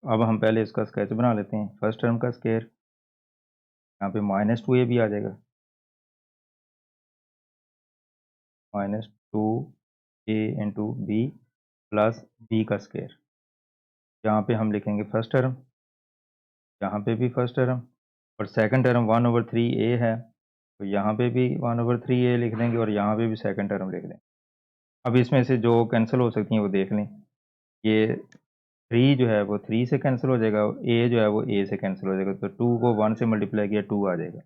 अब हम पहले इसका स्केच बना लेते हैं। फर्स्ट टर्म का स्क्वायर यहाँ पे -2a भी आ जाएगा, -2a into b plus b का स्क्वायर। यहाँ पे हम लिखेंगे फर्स्ट टर्म, यहाँ पे भी फर्स्ट टर्म, और सेकंड टर्म 1/3a है तो यहाँ पे भी 1/3a लिख देंगे और यहाँ पे भी सेकंड टर्म लिख देंगे। अब इसमें से जो कैंसिल हो सकती हैं वो देख लें। ये 3 जो है वो 3 से कैंसिल हो जाएगा, a जो है वो a से कैंसिल हो जाएगा, तो 2 को 1 से मल्टीप्लाई किया 2 आ जाएगा।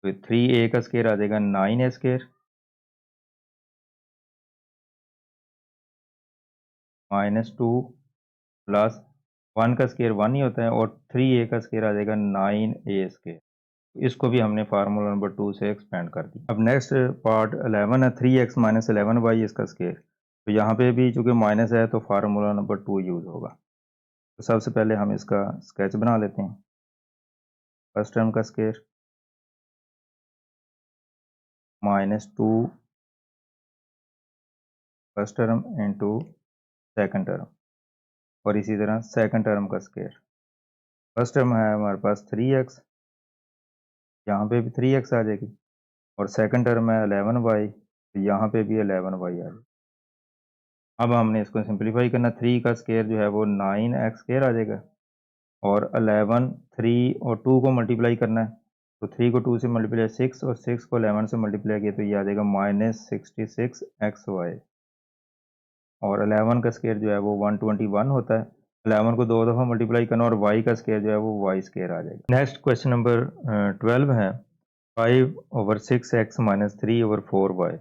तो 3a का स्क्वायर आ जाएगा 9a स्क्वायर -2 प्लस 1 का स्क्वायर 1 ही होता है और 3a का स्क्वायर आ जाएगा 9a स्क्वायर। इसको भी हमने फार्मूला नंबर 2 से एक्सपेंड कर दिया। अब नेक्स्ट पार्ट 11 है, 3x माइनस 11y इसका स्क्वायर। तो यहाँ पे भी चूँकि माइनस है तो फार्मूला नंबर 2 यूज़ होगा। तो सबसे पहले हम इसका स्केच बना लेते हैं। फर्स्ट टर्म का square -2 first term into second term, और इसी तरह सेकंड टर्म का स्क्वायर। फर्स्ट टर्म है हमारे पास 3x, यहाँ पे भी 3x आ जाएगी, और सेकंड टर्म है 11y, तो यहाँ पे भी 11y आ जाएगी। अब हमने इसको सिंप्लीफाई करना, 3 का स्क्वायर जो है वो 9x स्क्वायर आ जाएगा, और 11 3 और 2 को मल्टीप्लाई करना है, तो 3 को 2 से मल्टीप्लाई 6 और 6 को 11 से मल्टीप्लाई किया तो ये आ जाएगा -66xy, और 11 का स्क्वायर जो है वो 121 होता है। 11 को 2 दफ़ा मल्टीप्लाई करना और y का स्क्वायर जो है वो y स्क्वायर आ जाएगा। नेक्स्ट क्वेश्चन नंबर 12 है, 5/6x माइनस 3/4y।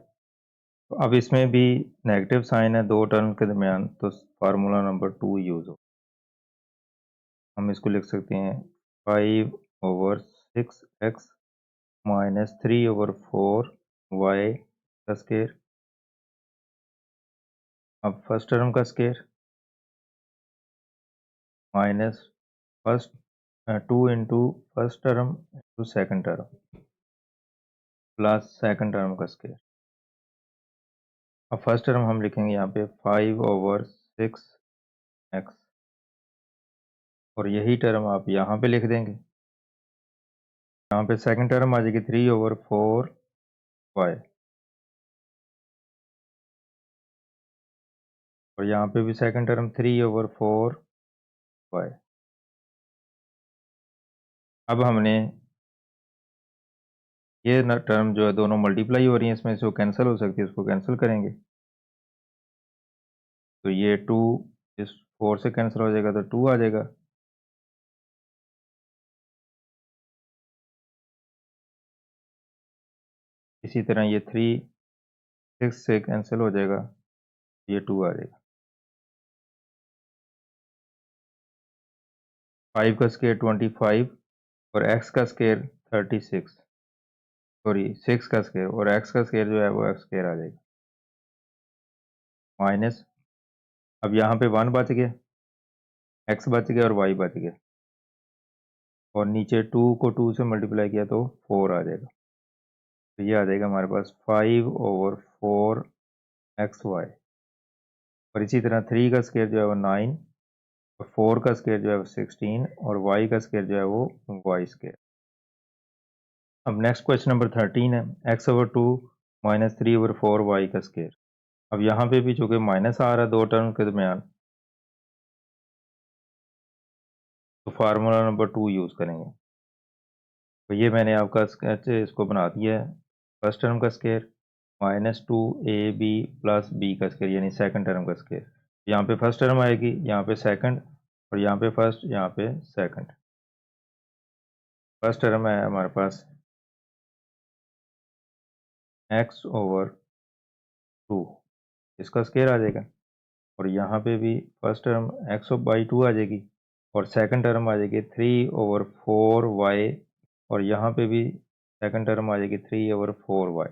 तो अब इसमें भी नेगेटिव साइन है दो टर्म के दरमियान, तो फार्मूला नंबर 2 यूज़ हो। हम इसको लिख सकते हैं 5/6x माइनस 3/4y का स्क्वायर। अब फर्स्ट टर्म का square minus first 2 into first term into second term plus second term का स्क्वायर। अब फर्स्ट टर्म हम लिखेंगे यहाँ पे 5/6x, और यही टर्म आप यहाँ पे लिख देंगे। यहाँ पे सेकंड टर्म आ जाएगी 3/4y, और यहाँ पे भी सेकंड टर्म 3/4y। अब हमने ये ना टर्म जो है दोनों मल्टीप्लाई हो रही हैं, इसमें से वो कैंसिल हो सकती है, उसको कैंसिल करेंगे। तो ये 2 इस 4 से कैंसिल हो जाएगा तो 2 आ जाएगा। इसी तरह ये 3 6 से कैंसिल हो जाएगा, ये 2 आ जाएगा। 5 का स्क्वायर 25 और x का स्क्वायर 36, सॉरी 6 का स्क्वायर, और x का स्क्वायर जो है वो x स्क्वायर आ जाएगा माइनस। अब यहाँ पे 1 बच गया, x बच गया और y बच गया, और नीचे 2 को 2 से मल्टीप्लाई किया तो 4 आ जाएगा। तो ये आ जाएगा हमारे पास 5/4xy, और इसी तरह 3 का स्क्वायर जो है वो 9 और 4 का स्क्वायर जो है वो 16 और y का स्क्वायर जो है वो y स्क्वायर। अब नेक्स्ट क्वेश्चन नंबर 13 है, x/2 माइनस 3/4y का स्क्वायर। अब यहाँ पे भी चूँकि माइनस आ रहा है दो टर्म के दरमियान, तो फार्मूला नंबर 2 यूज़ करेंगे। तो ये मैंने आपका स्केच इसको बना दिया है। फर्स्ट टर्म का स्क्वायर -2ab प्लस b का स्क्वायर, यानी सेकंड टर्म का स्क्वायर। यहाँ पे फर्स्ट टर्म आएगी, यहाँ पे सेकंड, और यहाँ पे फर्स्ट, यहाँ पे सेकंड। फर्स्ट टर्म है हमारे पास x/2, इसका स्क्वायर आ जाएगा, और यहाँ पे भी फर्स्ट टर्म x/2 आ जाएगी, और सेकंड टर्म आ जाएगी 3/4y, और यहाँ पे भी सेकंड टर्म आ जाएगी 3/4y।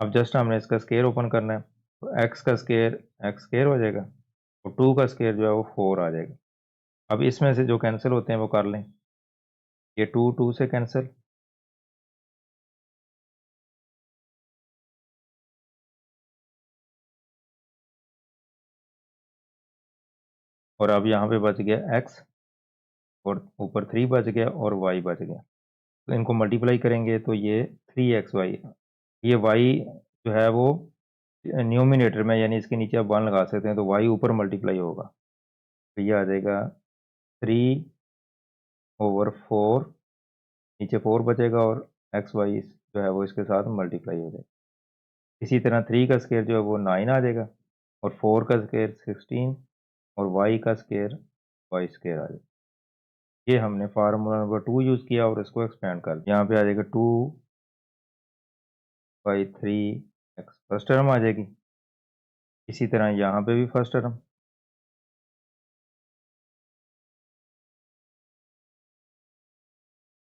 अब जस्ट हमने इसका स्क्वायर ओपन करना है, तो एक्स का स्केयर एक्स स्केयर हो जाएगा और 2 का स्केयर जो है वो 4 आ जाएगा। अब इसमें से जो कैंसिल होते हैं वो कर लें। ये 2 2 से कैंसिल, और अब यहाँ पे बच गया एक्स और ऊपर 3 बच गया और वाई बच गया। तो इनको मल्टीप्लाई करेंगे तो ये 3xy, ये वाई जो है वो न्यूमिनेटर में यानी इसके नीचे आप 1 लगा सकते हैं, तो वाई ऊपर मल्टीप्लाई होगा, तो ये आ जाएगा 3/4, नीचे 4 बचेगा और एक्स वाई जो है वो इसके साथ मल्टीप्लाई हो जाएगा। इसी तरह 3 का स्केयर जो है वो 9 आ जाएगा और 4 का स्केयर 16 और वाई का स्केयर वाई स्केयर आ जाएगा। ये हमने फार्मूला नंबर 2 यूज़ किया और इसको एक्सपेंड कर दिया। यहाँ पे आ जाएगा 2/3 एक्स फर्स्ट टर्म आ जाएगी। इसी तरह यहाँ पे भी फर्स्ट टर्म,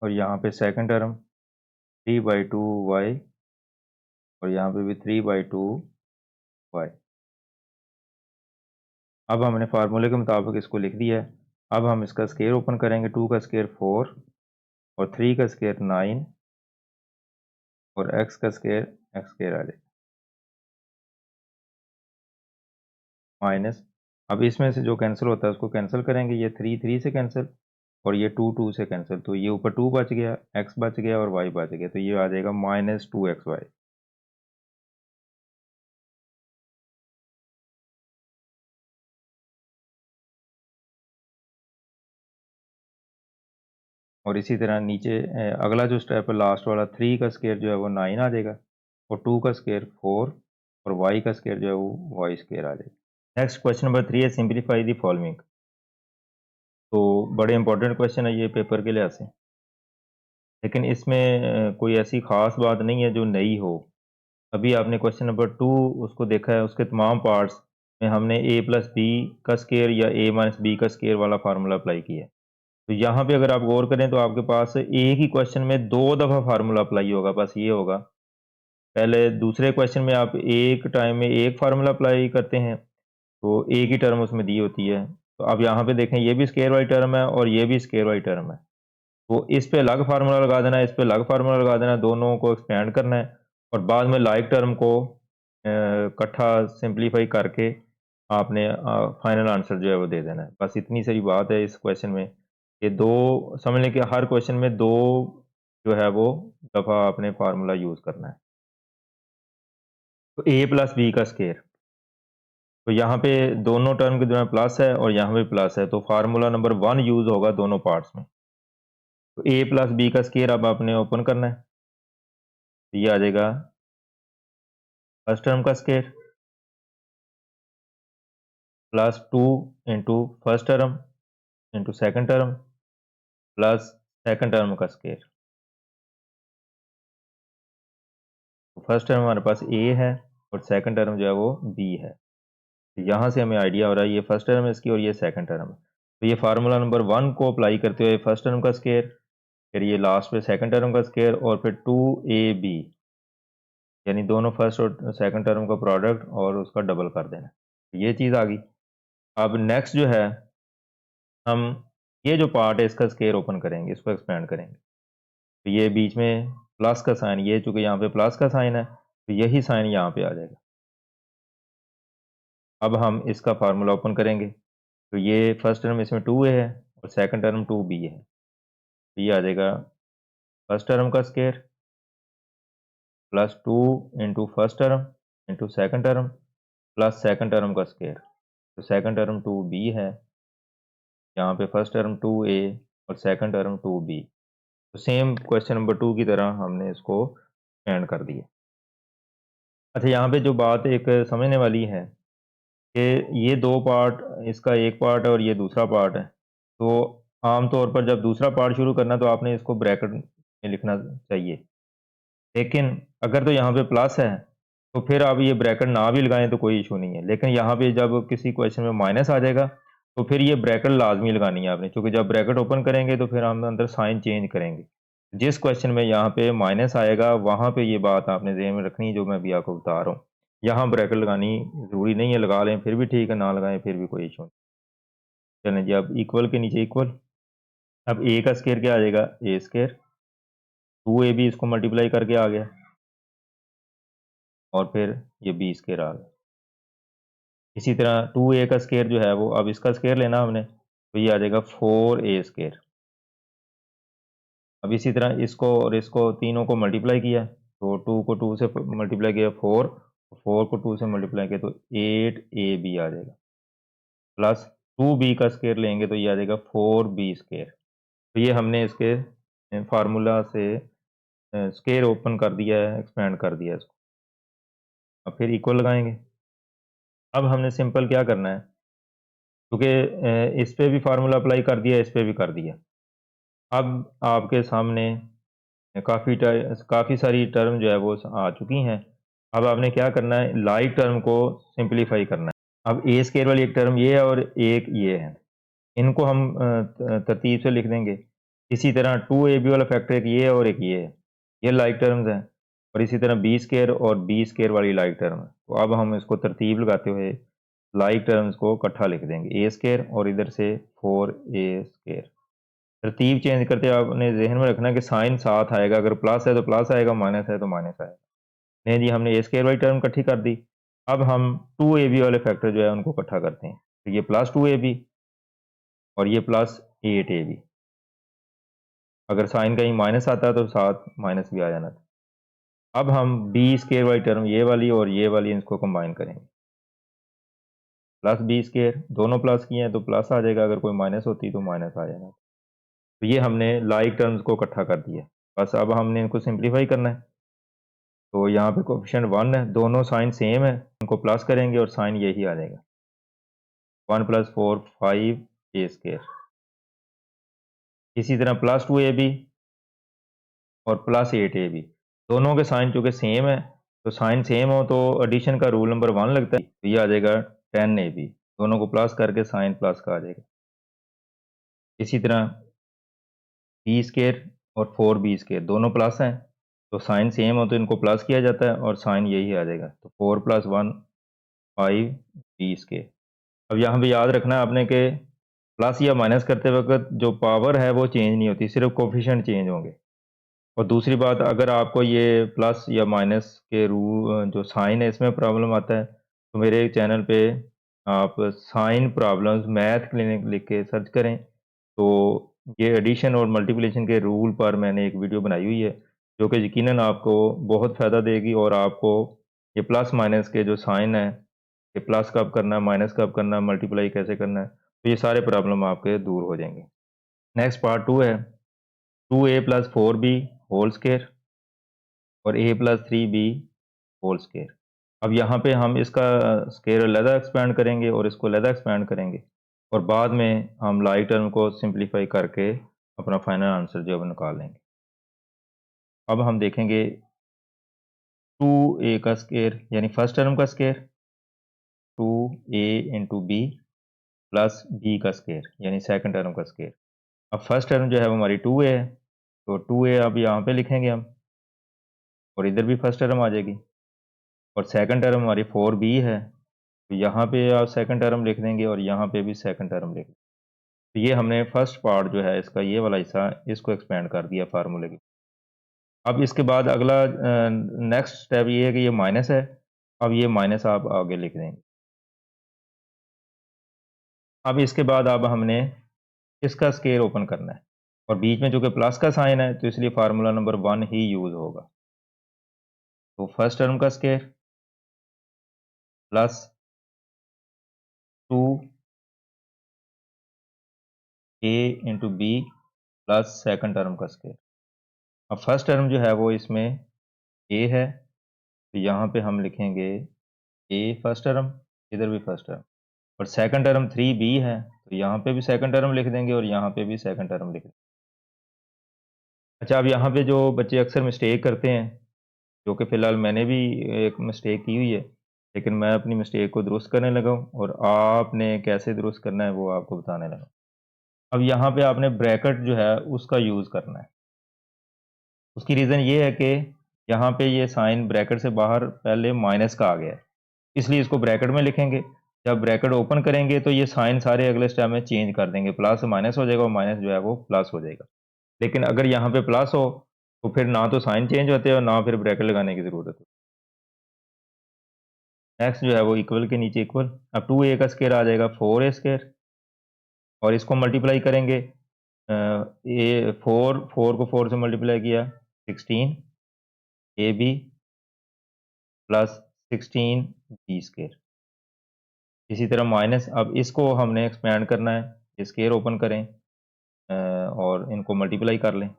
और यहाँ पे सेकंड टर्म 3/2y और यहाँ पे भी 3/2y। अब हमने फार्मूले के मुताबिक इसको लिख दिया है। अब हम इसका स्केयर ओपन करेंगे। 2 का स्केयर 4 और 3 का स्केयर 9 और एक्स का स्केयर एक्स स्केयर आ जाएगा माइनस। अब इसमें से जो कैंसिल होता है उसको कैंसिल करेंगे। ये 3 3 से कैंसिल और ये 2 2 से कैंसिल, तो ये ऊपर 2 बच गया, एक्स बच गया और वाई बच गया, तो ये आ जाएगा -2xy। और इसी तरह नीचे अगला जो स्टेप है लास्ट वाला, 3 का स्केयर जो है वो 9 आ जाएगा और 2 का स्केयर 4 और वाई का स्केयर जो है वो वाई स्केयर आ जाएगा। नेक्स्ट क्वेश्चन नंबर 3 है सिंप्लीफाई द फॉलोइंग। तो बड़े इंपॉर्टेंट क्वेश्चन है ये पेपर के लिहाज से, लेकिन इसमें कोई ऐसी ख़ास बात नहीं है जो नई हो। अभी आपने क्वेश्चन नंबर 2 उसको देखा है, उसके तमाम पार्ट्स में हमने a प्लस बी का स्केयर या a माइनस बी का स्केयर वाला फार्मूला अप्लाई किया है। तो यहाँ पे अगर आप गौर करें तो आपके पास एक ही क्वेश्चन में 2 दफ़ा फार्मूला अप्लाई होगा, बस ये होगा। पहले दूसरे क्वेश्चन में आप एक टाइम में एक फार्मूला अप्लाई करते हैं, तो एक ही टर्म उसमें दी होती है। तो अब यहाँ पे देखें, ये भी स्केयर वाली टर्म है और ये भी स्केयर वाली टर्म है, तो इस पे अलग फार्मूला लगा देना है, इस पे अलग फार्मूला लगा देना है, दोनों को एक्सपेंड करना है और बाद में लाइक टर्म को इकट्ठा सिंप्लीफाई करके आपने फाइनल आंसर जो है वो दे देना है। बस इतनी सारी बात है इस क्वेश्चन में। ये दो समझ लें कि हर क्वेश्चन में दो जो है वो दफ़ा आपने फार्मूला यूज़ करना है। तो a प्लस बी का स्केयर, तो यहाँ पे दोनों टर्म के दरमियान प्लस है और यहाँ पे प्लस है, तो फार्मूला नंबर 1 यूज़ होगा दोनों पार्ट्स में। तो a प्लस बी का स्केयर अब आपने ओपन करना है, तो ये आ जाएगा फर्स्ट टर्म का square plus 2 into first term into second term plus second term का स्केयर। तो फर्स्ट टर्म हमारे पास a है और सेकंड टर्म जो है वो b है। तो यहाँ से हमें आइडिया हो रहा है ये फर्स्ट टर्म है इसकी और ये सेकंड टर्म है। तो ये फार्मूला नंबर 1 को अप्लाई करते हुए फर्स्ट टर्म का स्केयर, फिर ये लास्ट पे सेकंड टर्म का स्केयर और फिर 2ab, यानी दोनों फर्स्ट और सेकंड टर्म का प्रोडक्ट और उसका डबल कर देना। तो ये चीज़ आ गई। अब नेक्स्ट जो है, हम ये जो पार्ट है इसका स्केयर ओपन करेंगे, इसको एक्सपेंड करेंगे। तो ये बीच में प्लस का साइन, ये चूँकि यहाँ पे प्लस का साइन है तो यही साइन यहाँ पे आ जाएगा। अब हम इसका फार्मूला ओपन करेंगे। तो ये फर्स्ट टर्म इसमें 2a है और सेकंड टर्म 2b है, तो ये आ जाएगा फर्स्ट टर्म का square plus 2 into first term into second term plus second term का स्केयर। तो सेकंड टर्म 2b है, यहाँ पे फर्स्ट टर्म 2a और सेकंड टर्म 2b। तो सेम क्वेश्चन नंबर 2 की तरह हमने इसको एंड कर दिया। अच्छा, यहाँ पे जो बात एक समझने वाली है कि ये दो पार्ट, इसका एक पार्ट है और ये दूसरा पार्ट है, तो आम तौर पर जब दूसरा पार्ट शुरू करना तो आपने इसको ब्रैकेट में लिखना चाहिए, लेकिन अगर तो यहाँ पे प्लस है तो फिर आप ये ब्रैकेट ना भी लगाएं तो कोई इशू नहीं है, लेकिन यहाँ पे जब किसी क्वेश्चन में माइनस आ जाएगा तो फिर ये ब्रैकेट लाजमी लगानी है आपने, क्योंकि जब ब्रैकेट ओपन करेंगे तो फिर हम अंदर साइन चेंज करेंगे। जिस क्वेश्चन में यहाँ पे माइनस आएगा वहाँ पे ये बात आपने ज़हन में रखनी है जो मैं अभी आपको बता रहा हूँ। यहाँ ब्रैकेट लगानी ज़रूरी नहीं है, लगा लें फिर भी ठीक है, ना लगाएं फिर भी कोई इशू नहीं। चलें जी, अब इक्वल के नीचे इक्वल, अब ए का स्केयर क्या आ जाएगा, ए स्केयर, 2ab इसको मल्टीप्लाई करके आ गया और फिर ये बी स्केयर आ गया। इसी तरह 2a का स्केयर जो है वो, अब इसका स्केयर लेना हमने, तो ये आ जाएगा 4a स्केयर। अब इसी तरह इसको और इसको तीनों को मल्टीप्लाई किया, तो 2 को 2 से मल्टीप्लाई किया 4, 4 को 2 से मल्टीप्लाई किया तो 8ab आ जाएगा, प्लस 2b का स्केयर लेंगे तो ये आ जाएगा 4b स्केयर। तो ये हमने इसके फार्मूला से स्केयर ओपन कर दिया है, एक्सपेंड कर दिया है इसको। अब फिर इक्वल लगाएंगे। अब हमने सिंपल क्या करना है, क्योंकि इस पे भी फार्मूला अप्लाई कर दिया, इस पे भी कर दिया। अब आपके सामने काफ़ी सारी टर्म जो है वो आ चुकी हैं। अब आपने क्या करना है, लाइक टर्म को सिंप्लीफाई करना है। अब ए स्केयर वाली एक टर्म ये है और एक ये है, इनको हम तरतीब से लिख देंगे। इसी तरह 2ab वाला फैक्टर एक ये है और एक ये है, ये लाइक टर्म्स हैं। और इसी तरह बी स्केयर और बी स्केयर वाली लाइक टर्म है। तो अब हम इसको तरतीब लगाते हुए लाइक टर्म्स को इकट्ठा लिख देंगे, ए स्केयर और इधर से 4a स्केयर। तरतीब चेंज करते आपने जहन में रखना कि साइन साथ आएगा, अगर प्लस है तो प्लस आएगा, माइनस है तो माइनस आएगा। नहीं जी, हमने ए स्केयर वाली टर्म इकट्ठी कर दी। अब हम 2ab वाले फैक्टर जो है उनको इकट्ठा करते हैं, तो ये प्लस 2ab और ये प्लस 8ab। अगर साइन कहीं माइनस आता है तो साथ माइनस भी आ जाना था। अब हम बी स्केयर वाली टर्म ये वाली और ये वाली इसको कंबाइन करेंगे, प्लस बी स्केयर, दोनों प्लस किए हैं तो प्लस आ जाएगा, अगर कोई माइनस होती तो माइनस आ जाएगा। तो ये हमने लाइक टर्म्स को इकट्ठा कर दिया। बस अब हमने इनको सिंप्लीफाई करना है। तो यहाँ पे कोफिशिएंट 1 है, दोनों साइन सेम है, उनको प्लस करेंगे और साइन यही आ जाएगा, 1 + 4 5a स्केयर। इसी तरह प्लस 2ab और प्लस 8ab, दोनों के साइन चूँकि सेम है, तो साइन सेम हो तो एडिशन का रूल नंबर 1 लगता है, तो ये आ जाएगा 10ab, दोनों को प्लस करके साइन प्लस का आ जाएगा। इसी तरह बी स्केयर और 4b स्केयर दोनों प्लस हैं, तो साइन सेम हो तो इनको प्लस किया जाता है और साइन यही आ जाएगा, तो 4 + 1 5b स्केयर। अब यहाँ पे याद रखना है आपने कि प्लस या माइनस करते वक्त जो पावर है वो चेंज नहीं होती, सिर्फ कोफिशिएंट चेंज होंगे। और दूसरी बात, अगर आपको ये प्लस या माइनस के जो साइन है इसमें प्रॉब्लम आता है, तो मेरे चैनल पे आप साइन प्रॉब्लम्स मैथ क्लिनिक लिख के सर्च करें, तो ये एडिशन और मल्टीप्लिकेशन के रूल पर मैंने एक वीडियो बनाई हुई है, जो कि यकीनन आपको बहुत फ़ायदा देगी और आपको ये प्लस माइनस के जो साइन है, कि प्लस कब करना है, माइनस कब करना है, मल्टीप्लाई कैसे करना है, तो ये सारे प्रॉब्लम आपके दूर हो जाएंगे। नेक्स्ट पार्ट 2 है, 2a + 4b होल स्केयर और a + 3b होल स्केयर। अब यहाँ पे हम इसका स्केयर अलहदा एक्सपेंड करेंगे और इसको अलहदा एक्सपेंड करेंगे, और बाद में हम लाइक टर्म को सिंप्लीफाई करके अपना फाइनल आंसर जो है वो निकाल लेंगे। अब हम देखेंगे 2a का स्केयर यानी फर्स्ट टर्म का square, 2a × b plus b का स्केयर यानी सेकंड टर्म का स्केयर। अब फर्स्ट टर्म जो है वो हमारी 2a है, तो 2a अब यहाँ पे लिखेंगे हम, और इधर भी फर्स्ट टर्म आ जाएगी, और सेकंड टर्म हमारी 4b है, तो यहाँ पे आप सेकंड टर्म लिख देंगे और यहाँ पे भी सेकंड टर्म लिख देंगे। तो ये हमने फर्स्ट पार्ट जो है इसका ये वाला हिस्सा इसको एक्सपेंड कर दिया फार्मूले की। अब इसके बाद अगला नेक्स्ट स्टेप ये है कि ये माइनस है, अब ये माइनस आप आगे लिख देंगे। अब इसके बाद अब हमने इसका स्केयर ओपन करना है, और बीच में चूंकि प्लस का साइन है तो इसलिए फार्मूला नंबर 1 ही यूज होगा। तो फर्स्ट टर्म का square plus 2a × b plus second term का स्केयर। अब फर्स्ट टर्म जो है वो इसमें a है, तो यहाँ पे हम लिखेंगे a फर्स्ट टर्म, इधर भी फर्स्ट टर्म, और सेकंड टर्म 3b है, तो यहाँ पे भी सेकंड टर्म लिख देंगे और यहाँ पे भी सेकंड टर्म लिख देंगे। अच्छा, अब यहाँ पे जो बच्चे अक्सर मिस्टेक करते हैं, जो कि फ़िलहाल मैंने भी एक मिस्टेक की हुई है, लेकिन मैं अपनी मिस्टेक को दुरुस्त करने लगा हूँ और आपने कैसे दुरुस्त करना है वो आपको बताने लगा। अब यहाँ पे आपने ब्रैकेट जो है उसका यूज़ करना है। उसकी रीज़न ये है कि यहाँ पे ये साइन ब्रैकेट से बाहर पहले माइनस का आ गया है, इसलिए इसको ब्रैकेट में लिखेंगे। जब ब्रैकेट ओपन करेंगे तो ये साइन सारे अगले स्टेप में चेंज कर देंगे, प्लस माइनस हो जाएगा और माइनस जो है वो प्लस हो जाएगा। लेकिन अगर यहाँ पे प्लस हो तो फिर ना तो साइन चेंज होते हैं और ना फिर ब्रैकेट लगाने की ज़रूरत है। नेक्स्ट जो है वो इक्वल के नीचे इक्वल, अब 2a का स्क्वायर आ जाएगा 4a स्क्वायर, और इसको मल्टीप्लाई करेंगे, ए फोर को 4 से मल्टीप्लाई किया 16 a b plus 16 b square. इसी तरह माइनस, अब इसको हमने एक्सपेंड करना है, ये स्क्वायर ओपन करें और इनको मल्टीप्लाई कर लें,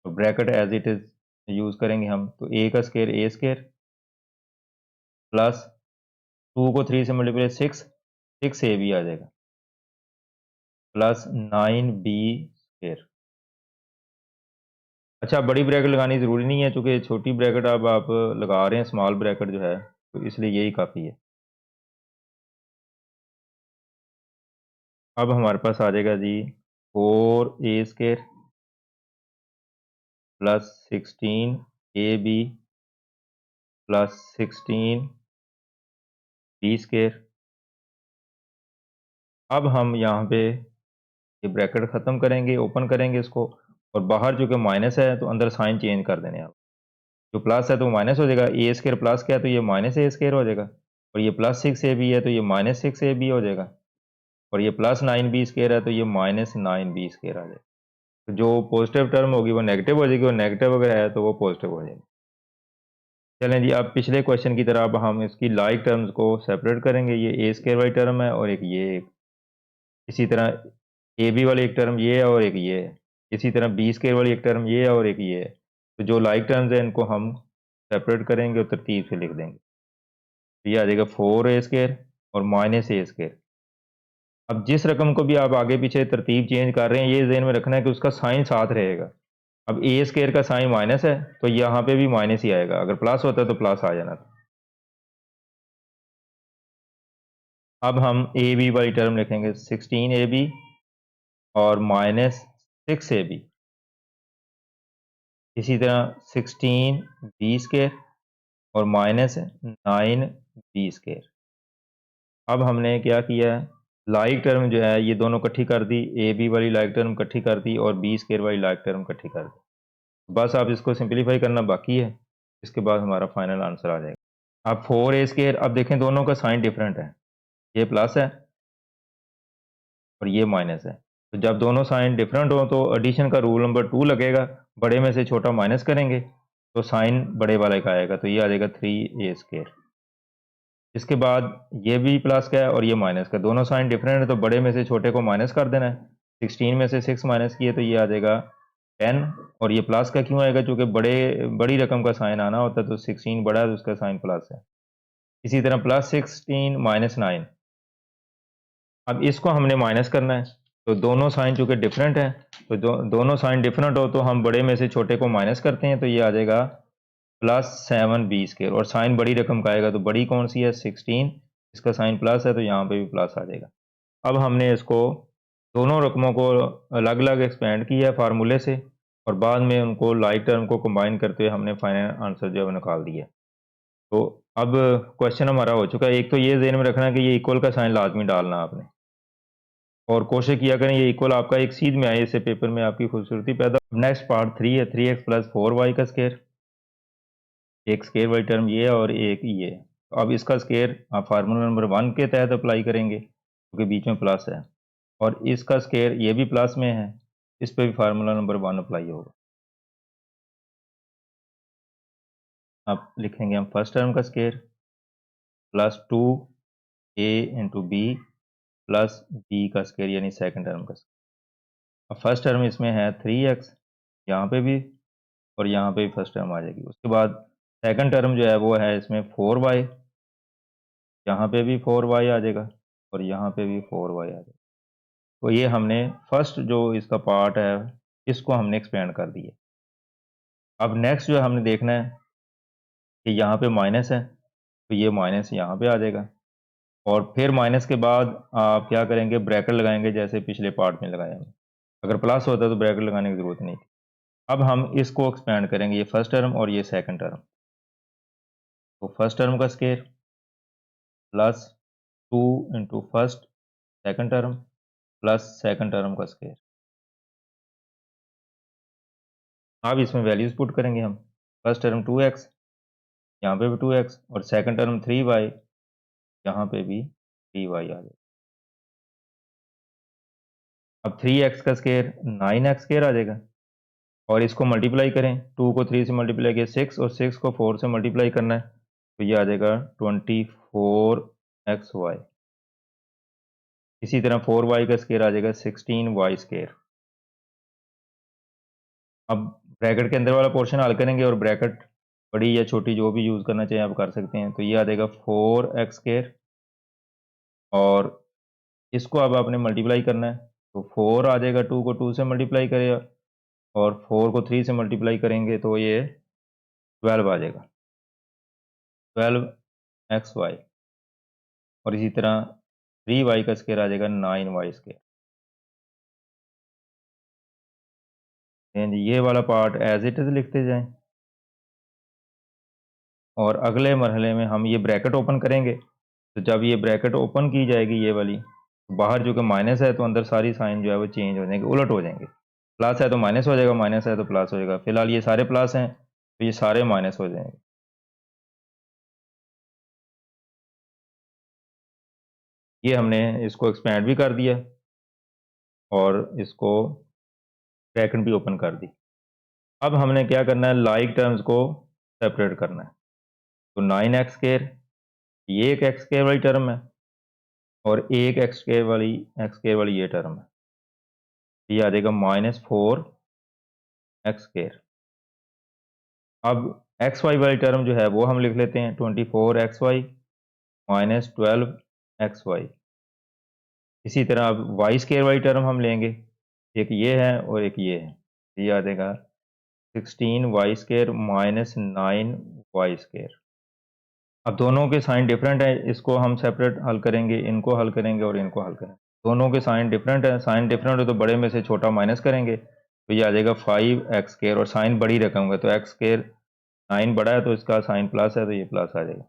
तो bracket as it is use करेंगे हम। तो ए का स्क्वायर ए स्क्वायर प्लस 2 को 3 से मल्टीप्लाई 6 ए बी आ जाएगा प्लस 9 बी स्क्वायर। अच्छा, बड़ी ब्रैकेट लगानी ज़रूरी नहीं है, चूँकि छोटी ब्रैकेट अब आप लगा रहे हैं, स्मॉल ब्रैकेट जो है, तो इसलिए यही काफ़ी है। अब हमारे पास आ जाएगा जी 4a square plus 16ab plus 16b square. अब हम यहाँ पे ये ब्रैकेट ख़त्म करेंगे, ओपन करेंगे इसको, और बाहर चूँकि माइनस है तो अंदर साइन चेंज कर देने आप। जो प्लस है तो माइनस हो जाएगा, ए स्क्वायर प्लस क्या है तो ये माइनस ए स्क्वायर हो जाएगा, और ये प्लस 6ab है तो ये माइनस 6ab हो जाएगा, और ये प्लस 9b स्क्वायर है तो ये माइनस 9b स्क्वायर आ जाएगा। तो जो पॉजिटिव टर्म होगी वो नेगेटिव हो जाएगी, और नेगेटिव अगर है तो वो पॉजिटिव हो जाएगी। चलें जी, अब पिछले क्वेश्चन की तरह अब हम इसकी लाइक टर्म्स को सेपरेट करेंगे। ये ए स्क्वायर वाली टर्म है और एक ये एक, इसी तरह ए बी वाली एक टर्म ये है और एक ये है, इसी तरह बी स्क्वायर वाली एक टर्म ये है और एक ये है। तो जो लाइक टर्म्स हैं इनको हम सेपरेट करेंगे और तरतीब से लिख देंगे। तो ये आ जाएगा 4a स्क्वायर और माइनस ए स्क्वायर। अब जिस रकम को भी आप आगे पीछे तरतीब चेंज कर रहे हैं, ये ज़हन में रखना है कि उसका साइन साथ रहेगा। अब ए स्क्वायर का साइन माइनस है तो यहाँ पे भी माइनस ही आएगा, अगर प्लस होता तो प्लस आ जाना था। अब हम ए बी वाली टर्म लिखेंगे 16ab और माइनस 6ab, इसी तरह 16b स्क्वायर और माइनस 9b स्क्वायर। अब हमने क्या किया है, लाइक टर्म जो है ये दोनों इकट्ठी कर दी, ए बी वाली लाइक टर्म इकट्ठी कर दी और बी स्क्वायर वाली लाइक टर्म इकट्ठी कर दी। बस आप इसको सिंप्लीफाई करना बाकी है, इसके बाद हमारा फाइनल आंसर आ जाएगा। अब 4a स्क्वायर, अब देखें दोनों का साइन डिफरेंट है, ये प्लस है और ये माइनस है। तो जब दोनों साइन डिफरेंट हो तो एडिशन का रूल नंबर 2 लगेगा, बड़े में से छोटा माइनस करेंगे तो साइन बड़े वाले का आएगा, तो ये आ जाएगा 3a स्क्वायर। इसके बाद ये भी प्लस का है और ये माइनस का, दोनों साइन डिफरेंट है तो बड़े में से छोटे को माइनस कर देना है। 16 में से 6 माइनस किए तो ये आ जाएगा 10, और ये प्लस का क्यों आएगा, चूँकि बड़ी रकम का साइन आना होता है, तो 16 बड़ा है तो उसका साइन प्लस है। इसी तरह प्लस 16 माइनस 9, अब इसको हमने माइनस करना है, तो दोनों साइन चूँकि डिफरेंट है, तो दोनों साइन डिफरेंट हो तो हम बड़े में से छोटे को माइनस करते हैं, तो ये आ जाएगा प्लस 7b स्क्वायर, और साइन बड़ी रकम का आएगा तो बड़ी कौन सी है 16, इसका साइन प्लस है तो यहाँ पे भी प्लस आ जाएगा। अब हमने इसको दोनों रकमों को अलग अलग एक्सपेंड किया है फार्मूले से, और बाद में उनको लाइक टर्म को कंबाइन करते हुए हमने फाइनल आंसर जो है वो निकाल दिया। तो अब क्वेश्चन हमारा हो चुका है। एक तो ये ज़हन में रखना है कि ये इक्वल का साइन लाजमी डालना आपने, और कोशिश किया करें ये इक्वल आपका एक सीध में आए, इससे पेपर में आपकी खूबसूरती पैदा। नेक्स्ट पार्ट 3 है, 3x प्लस 4y का स्क्वायर। एक स्क्वायर वाली टर्म ये है और एक ये है। तो अब इसका स्क्वायर आप फार्मूला नंबर 1 के तहत अप्लाई करेंगे क्योंकि बीच में प्लस है, और इसका स्क्वायर ये भी प्लस में है, इस पर भी फार्मूला नंबर 1 अप्लाई होगा। अब लिखेंगे हम फर्स्ट टर्म का square plus 2a into b plus b का स्क्वायर यानी सेकंड टर्म का स्क्वायर। अब फर्स्ट टर्म इसमें है 3x, यहाँ पे भी और यहाँ पे भी फर्स्ट टर्म आ जाएगी। उसके बाद सेकंड टर्म जो है वो है इसमें 4y, यहाँ पे भी 4y आ जाएगा और यहाँ पे भी 4y आ जाएगा। तो ये हमने फर्स्ट जो इसका पार्ट है इसको हमने एक्सपेंड कर दिया। अब नेक्स्ट जो हमने देखना है कि यहाँ पे माइनस है तो ये माइनस यहाँ पे आ जाएगा, और फिर माइनस के बाद आप क्या करेंगे, ब्रैकेट लगाएंगे जैसे पिछले पार्ट में लगाया हमने। अगर प्लस होता तो ब्रैकेट लगाने की ज़रूरत नहीं थी। अब हम इसको एक्सपेंड करेंगे, ये फर्स्ट टर्म और ये सेकंड टर्म। तो फर्स्ट टर्म का square plus 2 into first second term plus second term का स्केयर। अब इसमें वैल्यूज पुट करेंगे हम। फर्स्ट टर्म 2x, यहाँ पे भी 2x, और सेकंड टर्म 3y, यहाँ पे भी 3y आ जाएगा। अब 3x का स्केयर 9x स्केयर आ जाएगा, और इसको मल्टीप्लाई करें, 2 को 3 से मल्टीप्लाई किया 6, और 6 को 4 से मल्टीप्लाई करना है, तो ये आ जाएगा 24xy। इसी तरह 4y का स्केयर आ जाएगा 16y स्केयर। अब ब्रैकेट के अंदर वाला पोर्शन हल करेंगे, और ब्रैकेट बड़ी या छोटी जो भी यूज़ करना चाहिए आप कर सकते हैं। तो ये आ जाएगा 4x स्केयर, और इसको अब आपने मल्टीप्लाई करना है, तो 4 आ जाएगा, 2 को 2 से मल्टीप्लाई करेगा, और 4 को 3 से मल्टीप्लाई करेंगे तो ये 12 आ जाएगा, 12xy। और इसी तरह 3y का स्केयर आ जाएगा 9y स्केयर। ये वाला पार्ट एज इट इज़ लिखते जाएं, और अगले मरहले में हम ये ब्रैकेट ओपन करेंगे। तो जब ये ब्रैकेट ओपन की जाएगी ये वाली, तो बाहर जो कि माइनस है, तो अंदर सारी साइन जो है वो चेंज हो जाएंगे, उलट हो जाएंगे। प्लस है तो माइनस हो जाएगा, माइनस है तो प्लस हो जाएगा। फिलहाल ये सारे प्लस हैं, तो ये सारे माइनस हो जाएंगे। ये हमने इसको एक्सपैंड भी कर दिया, और इसको ब्रैकेट भी ओपन कर दी। अब हमने क्या करना है, लाइक टर्म्स को सेपरेट करना है। तो 9x स्केयर, ये एक एक्स स्केयर वाली टर्म है, और एक एक्स स्केयर वाली ये टर्म है। ये आ जाएगा -4x स्केयर। अब एक्स वाई वाली टर्म जो है वो हम लिख लेते हैं, 24xy -12xy। इसी तरह अब वाई स्केयर वाली टर्म हम लेंगे, एक ये है और एक ये है। ये आ जाएगा 16y स्केयर -9y स्केयर। अब दोनों के साइन डिफरेंट है, इसको हम सेपरेट हल करेंगे, इनको हल करेंगे और इनको हल करेंगे। दोनों के साइन डिफरेंट है, साइन डिफरेंट है तो बड़े में से छोटा माइनस करेंगे, तो ये आ जाएगा 5x स्केयर, और साइन बड़ी रकम है तो x स्केयर 9 बड़ा है तो इसका साइन प्लस है, तो ये प्लस आ जाएगा।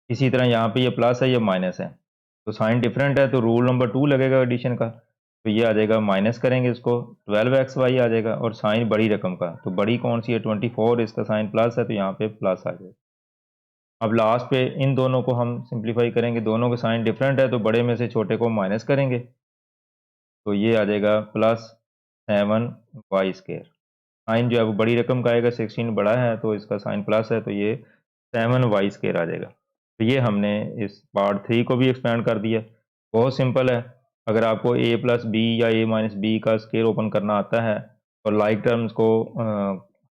इसी तरह यहाँ पे ये प्लस है, ये माइनस है, तो साइन डिफरेंट है तो रूल नंबर 2 लगेगा एडिशन का, तो ये आ जाएगा, माइनस करेंगे इसको, 12xy आ जाएगा, और साइन बड़ी रकम का, तो बड़ी कौन सी है 24, इसका साइन प्लस है तो यहाँ पे प्लस आ जाएगा। अब लास्ट पे इन दोनों को हम सिंप्लीफाई करेंगे, दोनों के साइन डिफरेंट है तो बड़े में से छोटे को माइनस करेंगे, तो ये आ जाएगा +7y स्केयर। साइन जो है वो बड़ी रकम का आएगा, 16 बड़ा है तो इसका साइन प्लस है, तो ये 7y स्केयर आ जाएगा। तो ये हमने इस पार्ट 3 को भी एक्सपेंड कर दिया। बहुत सिंपल है, अगर आपको a+b या a-b का स्केयर ओपन करना आता है और लाइक टर्म्स को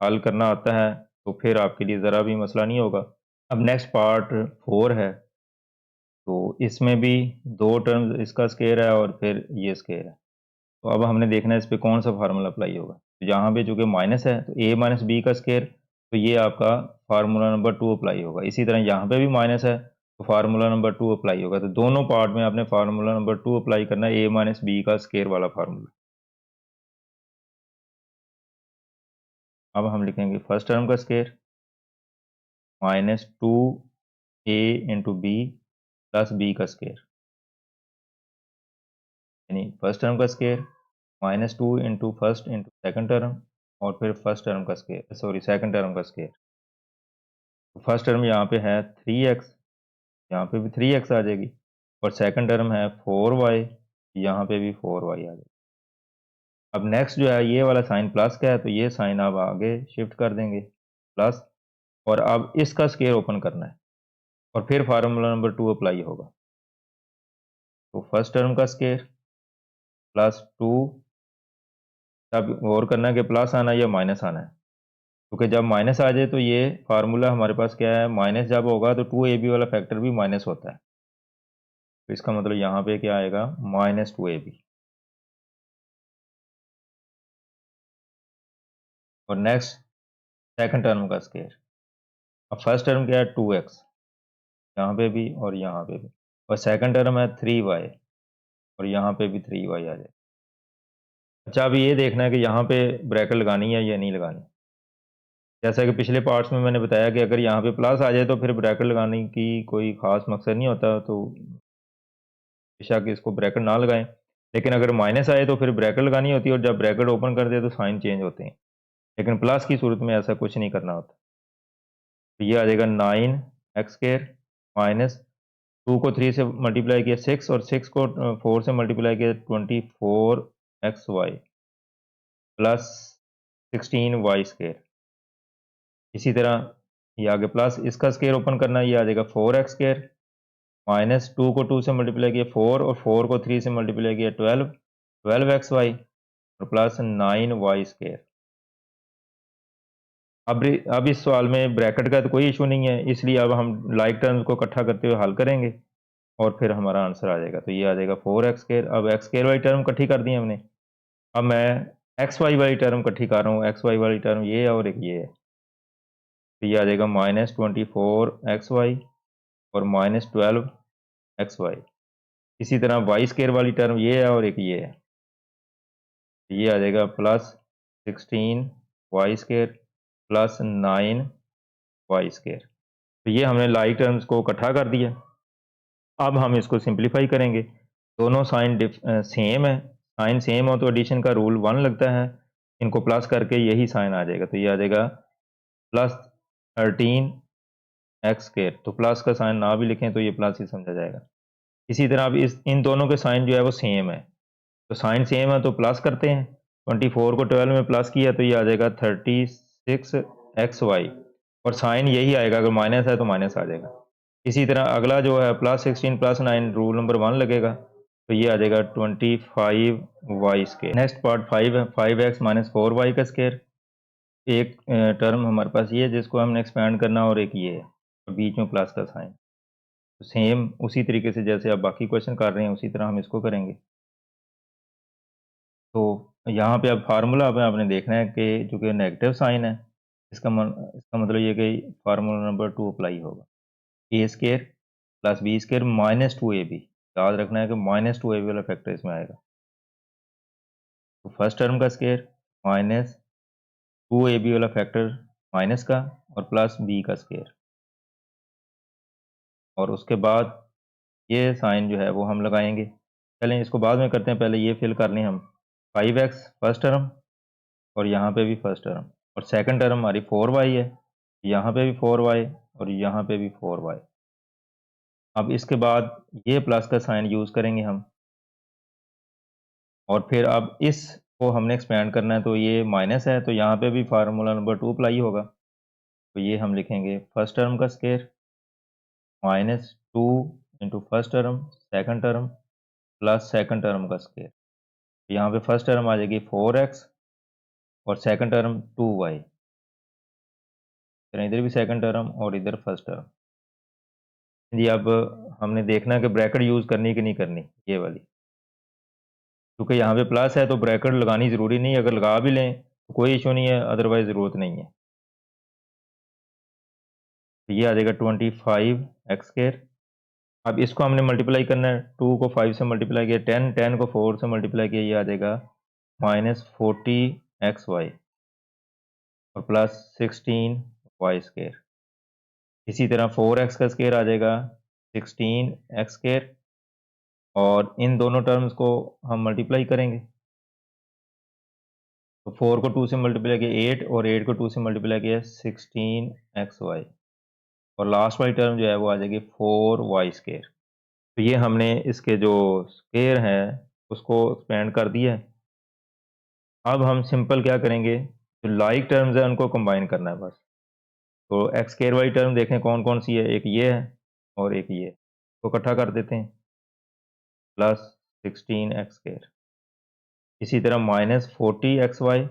हल करना आता है, तो फिर आपके लिए ज़रा भी मसला नहीं होगा। अब नेक्स्ट पार्ट 4 है, तो इसमें भी दो टर्म्स, इसका स्केयर है और फिर ये स्केयर है। तो अब हमने देखना है इस पे कौन सा फार्मूला अप्लाई होगा। तो यहाँ पे चूँकि माइनस है तो a माइनस बी का स्केयर, तो ये आपका फार्मूला नंबर 2 अप्लाई होगा। इसी तरह यहाँ पे भी माइनस है तो फार्मूला नंबर 2 अप्लाई होगा। तो दोनों पार्ट में आपने फार्मूला नंबर 2 अप्लाई करना है, a माइनस बी का स्केयर वाला फार्मूला। अब हम लिखेंगे फर्स्ट टर्म का square -2a into b plus b का स्केयर, यानी फर्स्ट टर्म का square -2 into first into second term, और फिर फर्स्ट टर्म का स्केयर, सॉरी सेकंड टर्म का स्केयर। तो फर्स्ट टर्म यहाँ पे है 3x, यहाँ पे भी 3x आ जाएगी, और सेकंड टर्म है 4y, यहाँ पे भी 4y आ जाएगी। अब नेक्स्ट जो है ये वाला साइन प्लस का है, तो ये साइन आप आगे शिफ्ट कर देंगे प्लस, और अब इसका स्केयर ओपन करना है, और फिर फार्मूला नंबर 2 अप्लाई होगा। तो फर्स्ट टर्म का स्केयर +2, अब गौर करना है कि प्लस आना है या माइनस आना है, क्योंकि जब माइनस आ जाए तो ये फार्मूला हमारे पास क्या है, माइनस जब होगा तो 2ab वाला फैक्टर भी माइनस होता है, तो इसका मतलब यहाँ पे क्या आएगा, -2ab। और नेक्स्ट सेकंड टर्म का स्केयर, अब फर्स्ट टर्म क्या है 2x, यहाँ पे भी और यहाँ पे भी, और सेकंड टर्म है 3y, और यहाँ पे भी 3y आ जाए। अच्छा, अभी ये देखना है कि यहाँ पे ब्रैकेट लगानी है या नहीं लगानी। जैसा कि पिछले पार्ट्स में मैंने बताया कि अगर यहाँ पे प्लस आ जाए तो फिर ब्रैकेट लगाने की कोई ख़ास मकसद नहीं होता, तो बेशक इसको ब्रैकेट ना लगाएं। लेकिन अगर माइनस आए तो फिर ब्रैकेट लगानी होती है, और जब ब्रैकेट ओपन कर दे तो साइन चेंज होते हैं। लेकिन प्लस की सूरत में ऐसा कुछ नहीं करना होता। तो ये आ जाएगा 9x² माइनस 2 को 3 से मल्टीप्लाई किया 6, और 6 को 4 से मल्टीप्लाई किया 24xy प्लस 16y²। इसी तरह ये आगे प्लस इसका स्केयर ओपन करना, ये आ जाएगा 4x² माइनस 2 को 2 से मल्टीप्लाई किया 4, और 4 को 3 से मल्टीप्लाई किया 12xy और प्लस 9y²। अब इस सवाल में ब्रैकेट का तो कोई इशू नहीं है, इसलिए अब हम लाइक टर्म्स को इकट्ठा करते हुए हल करेंगे और फिर हमारा आंसर आ जाएगा। तो ये आ जाएगा 4x²। अब x² वाली टर्म इकट्ठी कर दी हमने। अब मैं xy वाली टर्म इकट्ठी कर रहा हूँ। xy वाली टर्म ये है और एक ये है। तो ये आ जाएगा -24xy और -12xy। इसी तरह y² वाली टर्म ये है और एक ये है। तो ये आ जाएगा +16y² प्लस 9y²। तो ये हमने लाइक टर्म्स को इकट्ठा कर दिया। अब हम इसको सिंप्लीफाई करेंगे। दोनों साइन सेम है। साइन सेम हो तो एडिशन का रूल 1 लगता है। इनको प्लस करके यही साइन आ जाएगा। तो ये आ जाएगा +13x²। तो प्लस का साइन ना भी लिखें तो ये प्लस ही समझा जाएगा। इसी तरह अब इन दोनों के साइन जो है वो सेम है। तो साइन सेम है तो प्लस करते हैं। 24 को 12 में प्लस किया तो ये आ जाएगा 36xy, और साइन यही आएगा। अगर माइनस है तो माइनस आ जाएगा। इसी तरह अगला जो है +16 +9 रूल नंबर 1 लगेगा। तो ये आ जाएगा 25y²। नेक्स्ट पार्ट 5 है। 5x माइनस 4y का स्केयर। एक टर्म हमारे पास ये है जिसको हमने एक्सपेंड करना, और एक ये है और बीच में प्लस का साइन। तो सेम उसी तरीके से जैसे आप बाकी क्वेश्चन कर रहे हैं उसी तरह हम इसको करेंगे। तो यहाँ पे अब फार्मूला पे आपने देखना है कि जो कि नेगेटिव साइन है, इसका मतलब ये कि फार्मूला नंबर 2 अप्लाई होगा। a² plus b² minus 2ab। याद रखना है कि माइनस 2ab वाला फैक्टर इसमें आएगा। तो फर्स्ट टर्म का स्केयर माइनस 2ab वाला फैक्टर माइनस का और प्लस b का स्केयर, और उसके बाद ये साइन जो है वो हम लगाएंगे। चलें इसको बाद में करते हैं, पहले ये फिल कर लें हम। 5x फर्स्ट टर्म और यहाँ पे भी फर्स्ट टर्म, और सेकंड टर्म हमारी 4y है। यहाँ पे भी 4y और यहाँ पे भी 4y। अब इसके बाद ये प्लस का साइन यूज़ करेंगे हम, और फिर अब इस को हमने एक्सपेंड करना है। तो ये माइनस है तो यहाँ पे भी फार्मूला नंबर 2 अप्लाई होगा। तो ये हम लिखेंगे फर्स्ट टर्म का square -2 into first term second term plus second term का स्केयर। यहाँ पे फर्स्ट टर्म आ जाएगी 4x और सेकंड टर्म 2y। इधर भी सेकंड टर्म और इधर फर्स्ट टर्म। जी अब हमने देखना है कि ब्रैकेट यूज़ करनी कि नहीं करनी, ये वाली। क्योंकि यहाँ पे प्लस है तो ब्रैकेट लगानी ज़रूरी नहीं है। अगर लगा भी लें तो कोई इशू नहीं है, अदरवाइज़ ज़रूरत नहीं है। तो ये आ जाएगा 25x²। अब इसको हमने मल्टीप्लाई करना है। 2 को 5 से मल्टीप्लाई किया 10, 10 को 4 से मल्टीप्लाई किया, ये आ जाएगा -40xy और प्लस 16y²। इसी तरह 4x का स्केयर आ जाएगा 16x², और इन दोनों टर्म्स को हम मल्टीप्लाई करेंगे। तो 4 को 2 से मल्टीप्लाई किया 8, और 8 को 2 से मल्टीप्लाई किया 16xy, और लास्ट वाली टर्म जो है वो आ जाएगी 4y²। तो ये हमने इसके जो स्केयर है उसको एक्सपेंड कर दिया है। अब हम सिंपल क्या करेंगे, जो लाइक टर्म्स है उनको कंबाइन करना है बस। तो x² वाली टर्म देखें कौन कौन सी है, एक ये है और एक ये, तो इकट्ठा कर देते हैं +16x²। इसी तरह -40xy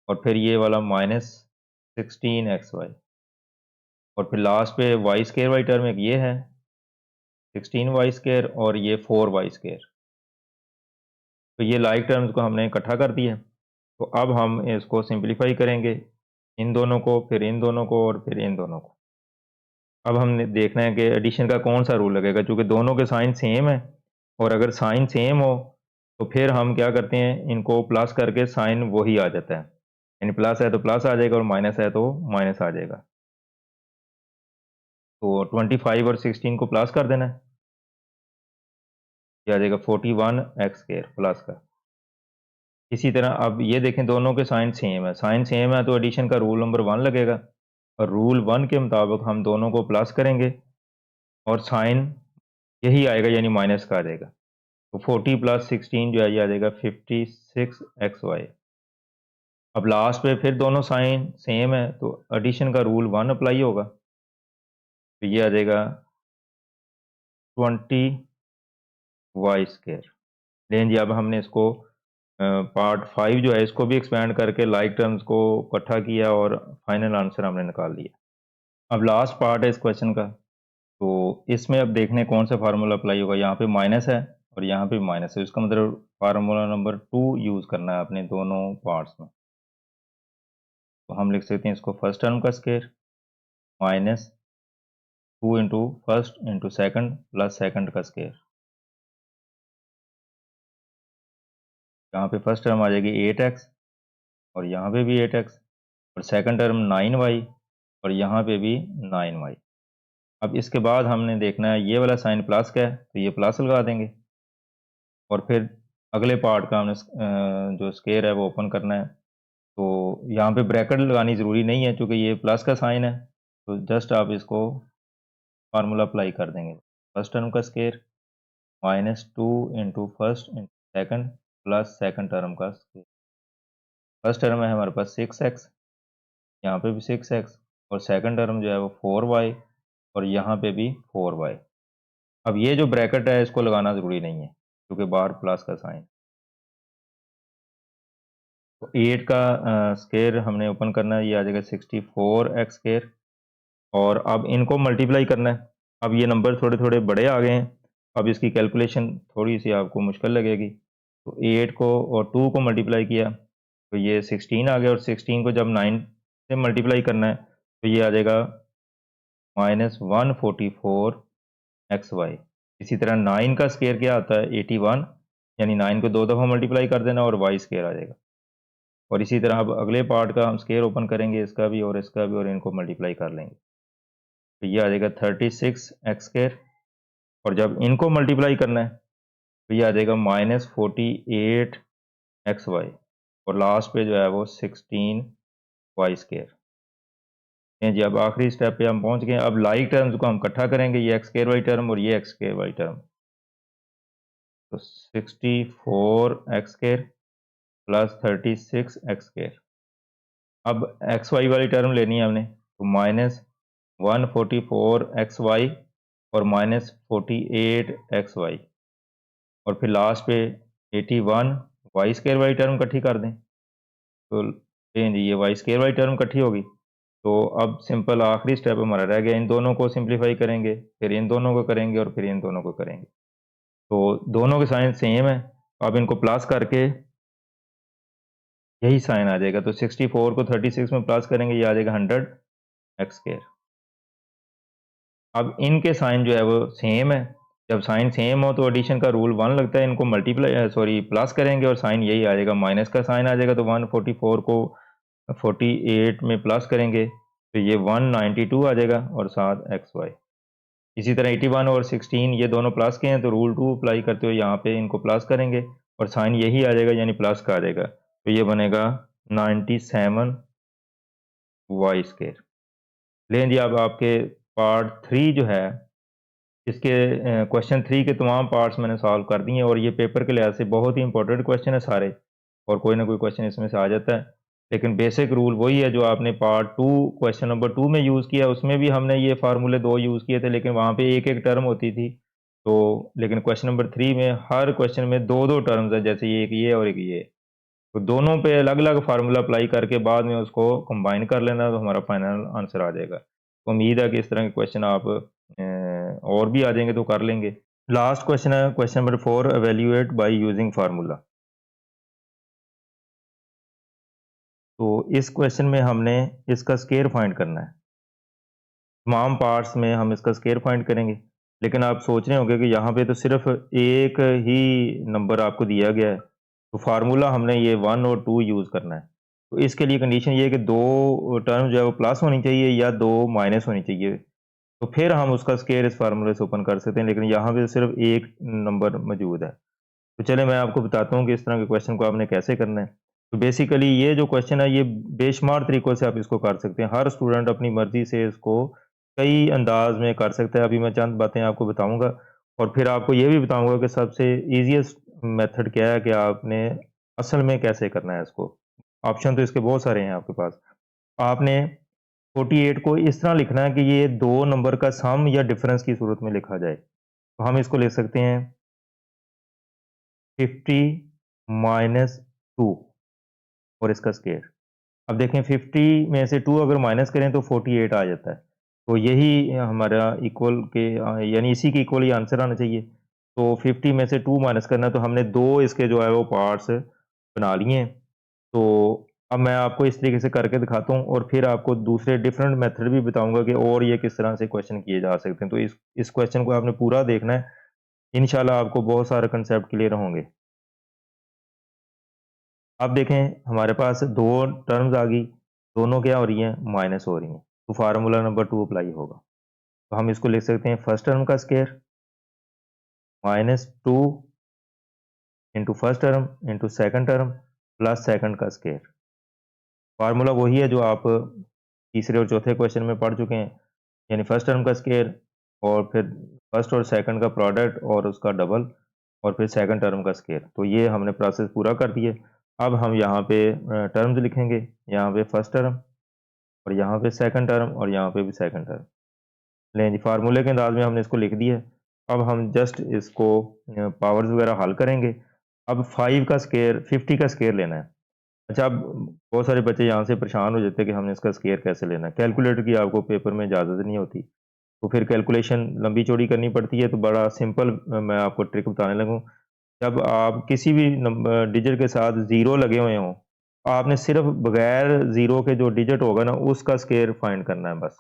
और फिर ये वाला -16xy, और फिर लास्ट पे y² वाली टर्म एक ये है 16y² और ये 4y²। तो ये लाइक टर्म्स को हमने इकट्ठा कर दिया। तो अब हम इसको सिंप्लीफाई करेंगे, इन दोनों को, फिर इन दोनों को और फिर इन दोनों को। अब हमने देखना है कि एडिशन का कौन सा रूल लगेगा, क्योंकि दोनों के साइन सेम है। और अगर साइन सेम हो तो फिर हम क्या करते हैं, इनको प्लस करके साइन वही आ जाता है। यानी प्लस है तो प्लस आ जाएगा और माइनस है तो माइनस आ जाएगा। तो 25 और 16 को प्लस कर देना है, ये आ जाएगा 41 एक्स स्क्वायर प्लस का। इसी तरह अब ये देखें दोनों के साइन सेम है, साइन सेम है तो एडिशन का रूल नंबर 1 लगेगा, और रूल 1 के मुताबिक हम दोनों को प्लस करेंगे और साइन यही आएगा यानी माइनस का आ जाएगा। तो 40 प्लस 16 जो है ये आ जाएगा 56 एक्स वाई। अब लास्ट पे फिर दोनों साइन सेम है तो एडिशन का रूल 1 अप्लाई होगा, तो ये आ जाएगा 20 वाई स्क्वायर। लेकिन जी अब हमने इसको पार्ट 5 जो है इसको भी एक्सपेंड करके लाइक टर्म्स को इकट्ठा किया और फाइनल आंसर हमने निकाल लिया। अब लास्ट पार्ट है इस क्वेश्चन का, तो इसमें अब देखने कौन सा फार्मूला अप्लाई होगा। यहाँ पे माइनस है और यहाँ पे माइनस है, इसका मतलब फार्मूला नंबर 2 यूज़ करना है अपने दोनों पार्ट्स में। तो हम लिख सकते हैं इसको फर्स्ट टर्म का square minus 2 into first into second plus second का स्क्वायर। यहाँ पे फर्स्ट टर्म आ जाएगी 8x और यहाँ पे भी 8x और सेकंड टर्म 9y और यहाँ पे भी 9y। अब इसके बाद हमने देखना है ये वाला साइन प्लस का है तो ये प्लस लगा देंगे और फिर अगले पार्ट का हमने जो स्क्वायर है वो ओपन करना है। तो यहाँ पे ब्रैकेट लगानी ज़रूरी नहीं है क्योंकि ये प्लस का साइन है, तो जस्ट आप इसको फार्मूला अप्लाई कर देंगे। फर्स्ट टर्म का square -2 into first into second plus second term का स्क्वायर। फर्स्ट टर्म है हमारे पास 6x, यहाँ पे भी 6x और सेकंड टर्म जो है वो 4y और यहाँ पे भी 4y। अब ये जो ब्रैकेट है इसको लगाना ज़रूरी नहीं है क्योंकि बाहर प्लस का साइन। तो 8 का स्क्वायर हमने ओपन करना है, ये आ जाएगा 64x स्क्वायर और अब इनको मल्टीप्लाई करना है। अब ये नंबर थोड़े थोड़े बड़े आ गए हैं, अब इसकी कैलकुलेशन थोड़ी सी आपको मुश्किल लगेगी। तो 8 को और 2 को मल्टीप्लाई किया तो ये 16 आ गया और 16 को जब 9 से मल्टीप्लाई करना है तो ये आ जाएगा -144 एक्स वाई। इसी तरह 9 का स्क्वायर क्या आता है 81, यानी 9 को 2 दफ़ा मल्टीप्लाई कर देना और वाई स्क्वायर आ जाएगा। और इसी तरह अब अगले पार्ट का हम स्क्वायर ओपन करेंगे, इसका भी और इसका भी, और इनको मल्टीप्लाई कर लेंगे तो ये आ जाएगा 36 एक्स स्क्वायर और जब इनको मल्टीप्लाई करना है तो ये आ जाएगा -48 एक्स वाई और लास्ट पे जो है वो 16 वाई स्क्वायर। जी अब आखिरी स्टेप पे हम पहुंच गए। अब लाइक टर्म्स को हम इकट्ठा करेंगे, ये एक्स स्क्वायर वाई टर्म और ये एक्स स्क्वायर वाई टर्म। तो 64 x square plus 36 x square. अब एक्स वाई वाली टर्म लेनी है हमने, तो -144 एक्स वाई और -48 एक्स वाई और फिर लास्ट पे 81 वाई स्क्वायर वाली टर्म इकट्ठी कर दें। तो जी ये वाई स्क्वायर वाली टर्म इकट्ठी होगी। तो अब सिंपल आखिरी स्टेप हमारा रह गया, इन दोनों को सिंप्लीफाई करेंगे, फिर इन दोनों को करेंगे और फिर इन दोनों को करेंगे। तो दोनों के साइन सेम है, अब इनको प्लस करके यही साइन आ जाएगा। तो 64 को 36 में प्लस करेंगे, ये आ जाएगा 100 एक्स स्क्वायर। अब इनके साइन जो है वो सेम है, जब साइन सेम हो तो एडिशन का रूल 1 लगता है, इनको मल्टीप्लाई प्लस करेंगे और साइन यही आ जाएगा, माइनस का साइन आ जाएगा। तो 144 को 48 में प्लस करेंगे तो ये 192 आ जाएगा और साथ एक्स वाई। इसी तरह 81 और 16 ये दोनों प्लस के हैं तो रूल 2 अप्लाई करते हुए यहाँ पे इनको प्लस करेंगे और साइन यही आ जाएगा यानी प्लस का आ जाएगा, तो ये बनेगा 97 वाई स्क्वायर। लेकिन जी अब आपके पार्ट 3 जो है इसके क्वेश्चन 3 के तमाम पार्ट्स मैंने सॉल्व कर दिए और ये पेपर के लिहाज से बहुत ही इंपॉर्टेंट क्वेश्चन है सारे, और कोई ना कोई क्वेश्चन इसमें से आ जाता है। लेकिन बेसिक रूल वही है जो आपने पार्ट 2 क्वेश्चन नंबर 2 में यूज़ किया, उसमें भी हमने ये फार्मूले 2 यूज़ किए थे लेकिन वहाँ पे एक एक टर्म होती थी। तो लेकिन क्वेश्चन नंबर 3 में हर क्वेश्चन में दो दो टर्म्स है, जैसे ये एक ये और एक ये, तो दोनों पे अलग अलग फार्मूला अप्लाई करके बाद में उसको कंबाइन कर लेना तो हमारा फाइनल आंसर आ जाएगा। तो उम्मीद है कि इस तरह के क्वेश्चन आप और भी आ जाएंगे तो कर लेंगे। लास्ट क्वेश्चन है question number 4, evaluate by using formula. तो इस क्वेश्चन में हमने इसका स्क्वायर फाइंड करना है, तमाम पार्ट्स में हम इसका स्क्वायर फाइंड करेंगे। लेकिन आप सोच रहे होंगे कि यहाँ पे तो सिर्फ एक ही नंबर आपको दिया गया है, तो फार्मूला हमने ये 1 और 2 यूज़ करना है। तो इसके लिए कंडीशन ये है कि 2 टर्म जो है वो प्लस होनी चाहिए या 2 माइनस होनी चाहिए। तो फिर हम उसका स्क्वायर इस फार्मूले से ओपन कर सकते हैं, लेकिन यहाँ पे सिर्फ एक नंबर मौजूद है। तो चलिए मैं आपको बताता हूँ कि इस तरह के क्वेश्चन को आपने कैसे करना है। तो बेसिकली ये जो क्वेश्चन है ये बेशुमार तरीक़ों से आप इसको कर सकते हैं। हर स्टूडेंट अपनी मर्ज़ी से इसको कई अंदाज़ में कर सकता है। अभी मैं चंद बातें आपको बताऊँगा और फिर आपको ये भी बताऊँगा कि सबसे ईज़ीएस्ट मेथड क्या है कि आपने असल में कैसे करना है इसको। ऑप्शन तो इसके बहुत सारे हैं आपके पास। आपने 48 को इस तरह लिखना है कि ये 2 नंबर का सम या डिफरेंस की सूरत में लिखा जाए। तो हम इसको लिख सकते हैं 50 माइनस 2 और इसका स्क्वायर। अब देखें 50 में से 2 अगर माइनस करें तो 48 आ जाता है। तो यही हमारा इक्वल के यानी इसी के इक्वल ही आंसर आना चाहिए। तो 50 में से 2 माइनस करना है तो हमने 2 इसके जो है वो पार्ट्स बना लिए हैं। तो अब मैं आपको इस तरीके से करके दिखाता हूँ और फिर आपको दूसरे डिफरेंट मेथड भी बताऊँगा कि और ये किस तरह से क्वेश्चन किए जा सकते हैं। तो इस क्वेश्चन को आपने पूरा देखना है। इंशाल्लाह आपको बहुत सारे कांसेप्ट क्लियर होंगे। अब देखें हमारे पास 2 टर्म्स आ गई, दोनों क्या हो रही हैं? माइनस हो रही हैं। तो फार्मूला नंबर 2 अप्लाई होगा। तो हम इसको लिख सकते हैं फर्स्ट टर्म का square -2 into first term into second term plus second का स्क्वायर। फार्मूला वही है जो आप तीसरे और चौथे क्वेश्चन में पढ़ चुके हैं, यानी फर्स्ट टर्म का स्क्वायर और फिर फर्स्ट और सेकंड का प्रोडक्ट और उसका डबल और फिर सेकंड टर्म का स्क्वायर। तो ये हमने प्रोसेस पूरा कर दिया। अब हम यहाँ पे टर्म्स लिखेंगे, यहाँ पे फर्स्ट टर्म और यहाँ पे सेकंड टर्म और यहाँ पे भी सेकंड टर्म। लें जी, फार्मूले के अंदाज में हमने इसको लिख दिया है। अब हम जस्ट इसको पावर्स वगैरह हल करेंगे। अब 5 का स्क्वायर 50 का स्क्वायर लेना है। अच्छा, अब बहुत सारे बच्चे यहाँ से परेशान हो जाते हैं कि हमने इसका स्क्वायर कैसे लेना है। कैलकुलेटर की आपको पेपर में इजाज़त नहीं होती, तो फिर कैलकुलेशन लंबी चौड़ी करनी पड़ती है। तो बड़ा सिंपल मैं आपको ट्रिक बताने लगा। जब आप किसी भी नंबर डिजिट के साथ ज़ीरो लगे हुए हों, आपने सिर्फ बगैर ज़ीरो के जो डिजिट होगा ना उसका स्क्वायर फाइंड करना है बस।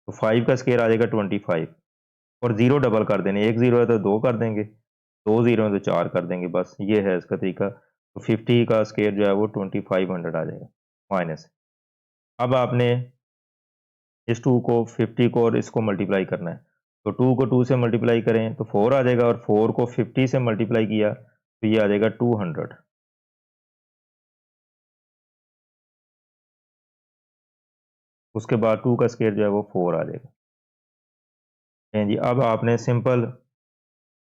तो 5 का स्क्वायर आ जाएगा 25 और ज़ीरो डबल कर देने, एक ज़ीरो है तो 2 कर देंगे, 2 ज़ीरो है तो 4 कर देंगे, बस ये है इसका तरीका। तो 50 का स्क्वायर जो है वो 2500 आ जाएगा माइनस। अब आपने इस 2 को 50 को और इसको मल्टीप्लाई करना है। तो 2 को 2 से मल्टीप्लाई करें तो 4 आ जाएगा और 4 को 50 से मल्टीप्लाई किया तो ये आ जाएगा 200। उसके बाद 2 का स्क्वायर जो है वो 4 आ जाएगा। हैं जी, अब आपने सिंपल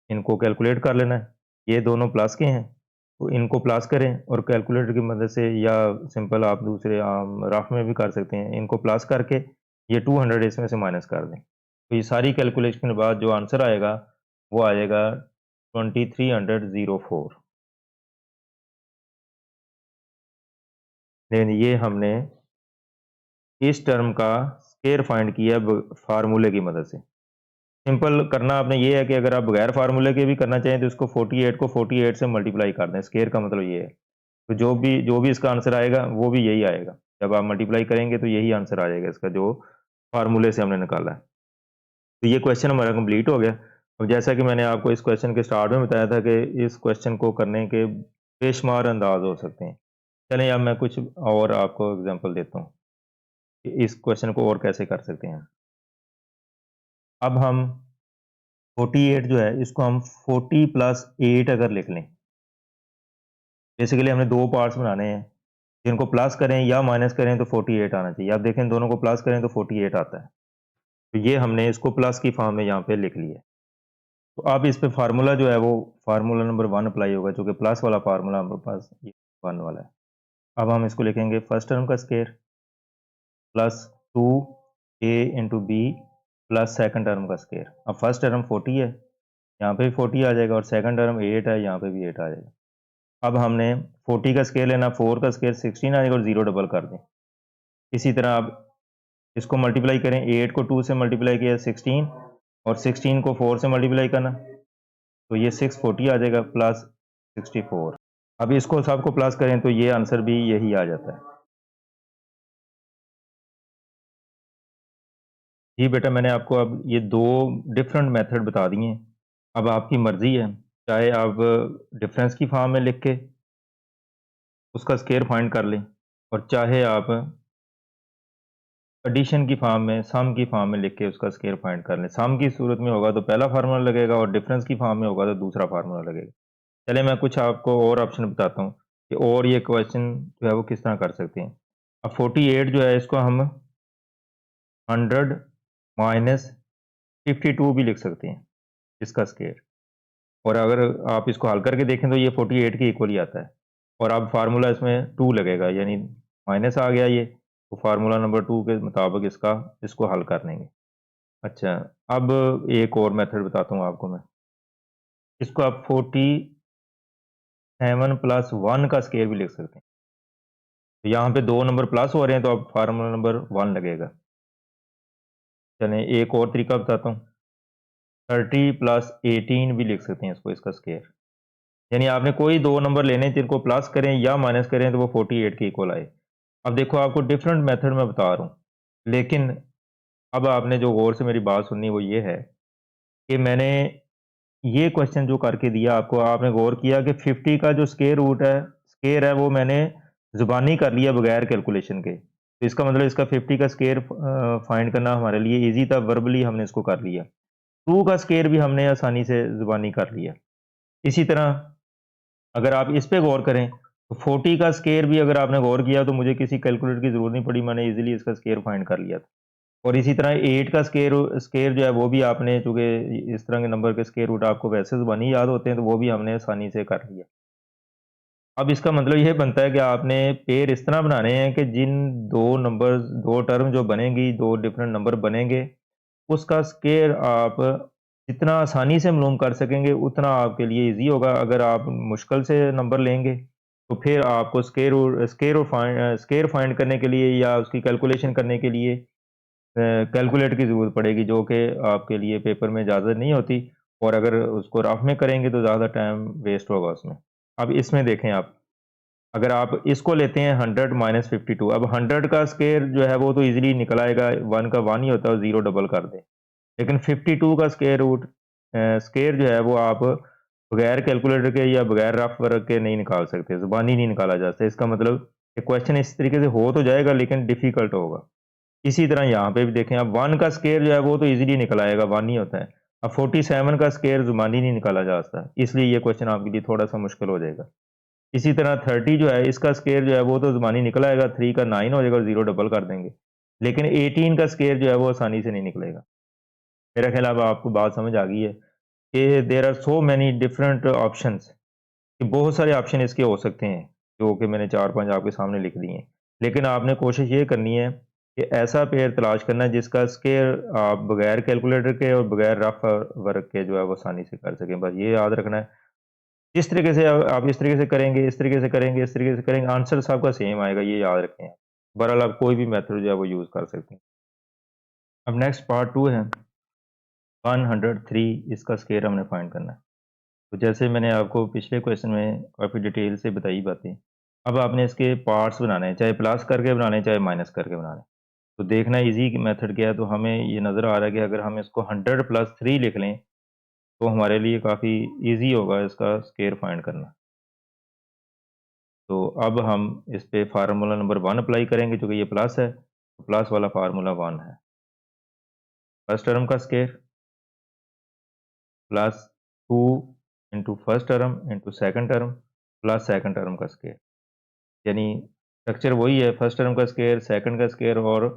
इनको कैलकुलेट कर लेना है। ये दोनों प्लस के हैं, तो इनको प्लस करें और कैलकुलेटर की मदद से या सिंपल आप दूसरे रफ में भी कर सकते हैं। इनको प्लस करके ये 200 इसमें से माइनस कर दें। तो ये सारी कैलकुलेशन के बाद जो आंसर आएगा, वो आएगा 2304। देन ये हमने इस टर्म का स्क्वायर फाइंड किया फार्मूले की मदद से। सिंपल करना आपने ये है कि अगर आप बगैर फार्मूले के भी करना चाहें तो इसको 48 को 48 से मल्टीप्लाई कर दें। स्क्वायर का मतलब ये है। तो जो भी इसका आंसर आएगा वो भी यही आएगा। जब आप मल्टीप्लाई करेंगे तो यही आंसर आ जाएगा इसका जो फार्मूले से हमने निकाला है। तो ये क्वेश्चन हमारा कंप्लीट हो गया। और जैसा कि मैंने आपको इस क्वेश्चन के स्टार्ट में बताया था कि इस क्वेश्चन को करने के बेशुमार अंदाज हो सकते हैं। चलें अब मैं कुछ और आपको एग्जांपल देता हूँ कि इस क्वेश्चन को और कैसे कर सकते हैं। अब हम 48 जो है इसको हम 40 प्लस 8 अगर लिख लें। बेसिकली हमने 2 पार्ट्स बनाने हैं। जिनको प्लस करें या माइनस करें तो 48 आना चाहिए। आप देखें दोनों को प्लस करें तो 48 आता है। तो ये हमने इसको प्लस की फॉर्म में यहाँ पे लिख लिया है। तो अब इस पे फार्मूला जो है वो फार्मूला नंबर 1 अप्लाई होगा, चूँकि प्लस वाला फार्मूला हमारे पास ये 1 वाला है। अब हम इसको लिखेंगे फर्स्ट टर्म का square plus 2a into b plus second term का स्क्वायर। अब फर्स्ट टर्म 40 है, यहाँ पे भी 40 आ जाएगा और सेकंड टर्म 8 है, यहाँ पे भी 8 आ जाएगा। अब हमने 40 का स्क्वायर लेना, 4 का स्क्वायर 16 आ जाएगा और 0 डबल कर दें। इसी तरह आप इसको मल्टीप्लाई करें, 8 को 2 से मल्टीप्लाई किया 16 और 16 को 4 से मल्टीप्लाई करना तो ये 640 आ जाएगा प्लस 64। अब इसको सबको प्लस करें तो ये आंसर भी यही आ जाता है। जी बेटा, मैंने आपको अब ये 2 डिफरेंट मेथड बता दिए हैं। अब आपकी मर्ज़ी है, चाहे आप डिफरेंस की फॉर्म में लिख के उसका स्क्वायर फाइंड कर लें और चाहे आप एडिशन की फॉर्म में, सम की फॉर्म में लिख के उसका स्क्वायर फाइंड कर लें। सम की सूरत में होगा तो पहला फार्मूला लगेगा और डिफरेंस की फॉर्म में होगा तो दूसरा फार्मूला लगेगा। चलिए मैं कुछ आपको और ऑप्शन बताता हूँ कि और ये क्वेश्चन जो है वो किस तरह कर सकते हैं। अब 48 जो है इसको हम 100 माइनस 52 भी लिख सकते हैं इसका स्क्वायर। और अगर आप इसको हल करके देखें तो ये 48 के इक्वल ही आता है। और अब फार्मूला इसमें 2 लगेगा, यानी माइनस आ गया ये, तो फार्मूला नंबर 2 के मुताबिक इसको हल कर लेंगे। अच्छा, अब एक और मेथड बताता हूँ आपको मैं। इसको आप 47 प्लस 1 का स्क्वायर भी लिख सकते हैं। तो यहाँ पे 2 नंबर प्लस हो रहे हैं तो अब फार्मूला नंबर 1 लगेगा। चलें एक और तरीका बताता हूँ। 30 प्लस 18 भी लिख सकते हैं इसको, इसका स्क्वायर। यानी आपने कोई 2 नंबर लेने हैं जिनको प्लस करें या माइनस करें तो वो 48 के इक्वल आए। अब देखो आपको डिफरेंट मेथड में बता रहा हूँ, लेकिन अब आपने जो गौर से मेरी बात सुननी वो ये है कि मैंने ये क्वेश्चन जो करके दिया आपको, आपने गौर किया कि 50 का जो स्क्वायर है वो मैंने ज़ुबानी कर लिया बगैर कैलकुलेशन के। तो इसका मतलब इसका 50 का स्क्वायर फाइंड करना हमारे लिए ईजी था, वर्बली हमने इसको कर लिया। 2 का स्क्वायर भी हमने आसानी से ज़ुबानी कर लिया। इसी तरह अगर आप इस पे गौर करें तो 40 का स्क्वायर भी अगर आपने गौर किया तो मुझे किसी कैलकुलेटर की ज़रूरत नहीं पड़ी, मैंने ईज़िली इसका स्क्वायर फाइंड कर लिया था। और इसी तरह 8 का स्क्वायर जो है वो भी आपने, चूँकि इस तरह के नंबर के स्क्वायर रूट आपको वैसे ज़ुबानी याद होते हैं, तो वो भी हमने आसानी से कर लिया। अब इसका मतलब ये बनता है कि आपने पेयर इस तरह बनाने हैं कि जिन 2 टर्म जो बनेंगी, 2 डिफरेंट नंबर बनेंगे, उसका स्क्वायर आप जितना आसानी से मालूम कर सकेंगे उतना आपके लिए ईज़ी होगा। अगर आप मुश्किल से नंबर लेंगे तो फिर आपको स्क्वायर फाइंड करने के लिए या उसकी कैलकुलेशन करने के लिए कैलकुलेटर की ज़रूरत पड़ेगी, जो कि आपके लिए पेपर में इजाज़त नहीं होती। और अगर उसको रफ में करेंगे तो ज़्यादा टाइम वेस्ट होगा उसमें। अब इसमें देखें आप, अगर आप इसको लेते हैं 100 माइनस 52, अब 100 का स्क्वायर जो है वो तो ईज़िली निकल आएगा, 1 का 1 ही होता है, 0 डबल कर दें। लेकिन 52 का स्क्वायर जो है वो आप बगैर कैलकुलेटर के या बगैर रफ वर्क के नहीं निकाल सकते, ज़ुबानी नहीं निकाला जा सकता। इसका मतलब कि क्वेश्चन इस तरीके से हो तो जाएगा लेकिन डिफ़िकल्ट होगा। इसी तरह यहाँ पे भी देखें, अब 1 का स्क्वायर जो है वो तो ईज़िली निकल आएगा, 1 ही होता है। अब 47 का स्क्वायर ज़ुबानी नहीं निकाला जा सकता, इसलिए ये क्वेश्चन आपके लिए थोड़ा-सा मुश्किल हो जाएगा। इसी तरह 30 जो है इसका स्क्वायर जो है वो तो ज़ुबानी निकल आएगा, 3 का 9 हो जाएगा और 0 डबल कर देंगे। लेकिन 18 का स्क्वायर जो है वो आसानी से नहीं निकलेगा। मेरा ख्याल अब आपको बात समझ आ गई है कि there are so many different options, कि बहुत सारे ऑप्शन इसके हो सकते हैं, जो कि मैंने 4-5 आपके सामने लिख दिए हैं। लेकिन आपने कोशिश ये करनी है कि ऐसा पेयर तलाश करना है जिसका स्क्वायर आप बगैर कैलकुलेटर के और बगैर रफ वर्क के जो है वो आसानी से कर सकें। बस ये याद रखना है। जिस तरीके से आप इस तरीके से करेंगे, इस तरीके से करेंगे, इस तरीके से करेंगे, आंसर सबका सेम आएगा, ये याद रखें आप। बहरहाल आप कोई भी मेथड जो है वो यूज़ कर सकते हैं। अब नेक्स्ट पार्ट 2 है, 103, इसका स्क्वायर हमने फाइंड करना है। तो जैसे मैंने आपको पिछले क्वेश्चन में काफ़ी डिटेल से बताई बातें, अब आपने इसके पार्ट्स बनाने हैं, चाहे प्लस करके बनाने हैं, चाहे माइनस करके बनाने हैं। तो देखना ईज़ी मेथड क्या है, तो हमें ये नज़र आ रहा है कि अगर हम इसको 100 प्लस 3 लिख लें, तो हमारे लिए काफ़ी ईज़ी होगा इसका स्क्वायर फाइंड करना। तो अब हम इस पे फार्मूला नंबर 1 अप्लाई करेंगे, चूँकि ये प्लस है, तो प्लस वाला फार्मूला 1 है। फर्स्ट टर्म का square plus 2 into first term into second term plus second term का स्क्वायर। यानी स्ट्रक्चर वही है, फर्स्ट टर्म का स्क्वायर, सेकंड का स्क्वायर और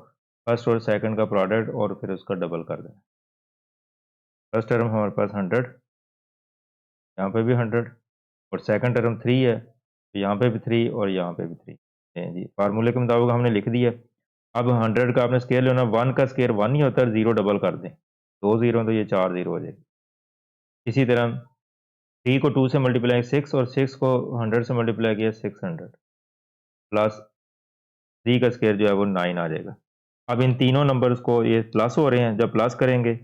फर्स्ट और सेकंड का प्रोडक्ट और फिर उसका डबल कर देना। फर्स्ट टर्म हमारे पास 100, यहाँ पे भी 100, और सेकंड टर्म 3 है, तो यहाँ पे भी 3 और यहाँ पे भी 3 है जी। फार्मूले के मुताबिक हमने लिख दिया। अब 100 का आपने स्क्वायर लेना, 1 का स्क्वायर 1 ही होता है, 0 डबल कर दें, 2 ज़ीरो तो ये 4 ज़ीरो हो जाएगी। इसी तरह 3 को 2 से मल्टीप्लाई 6 और 6 को 100 से मल्टीप्लाई किया 600 प्लस 3 का स्क्वायर जो है वो 9 आ जाएगा। अब इन तीनों नंबर्स को, ये प्लस हो रहे हैं, जब प्लस करेंगे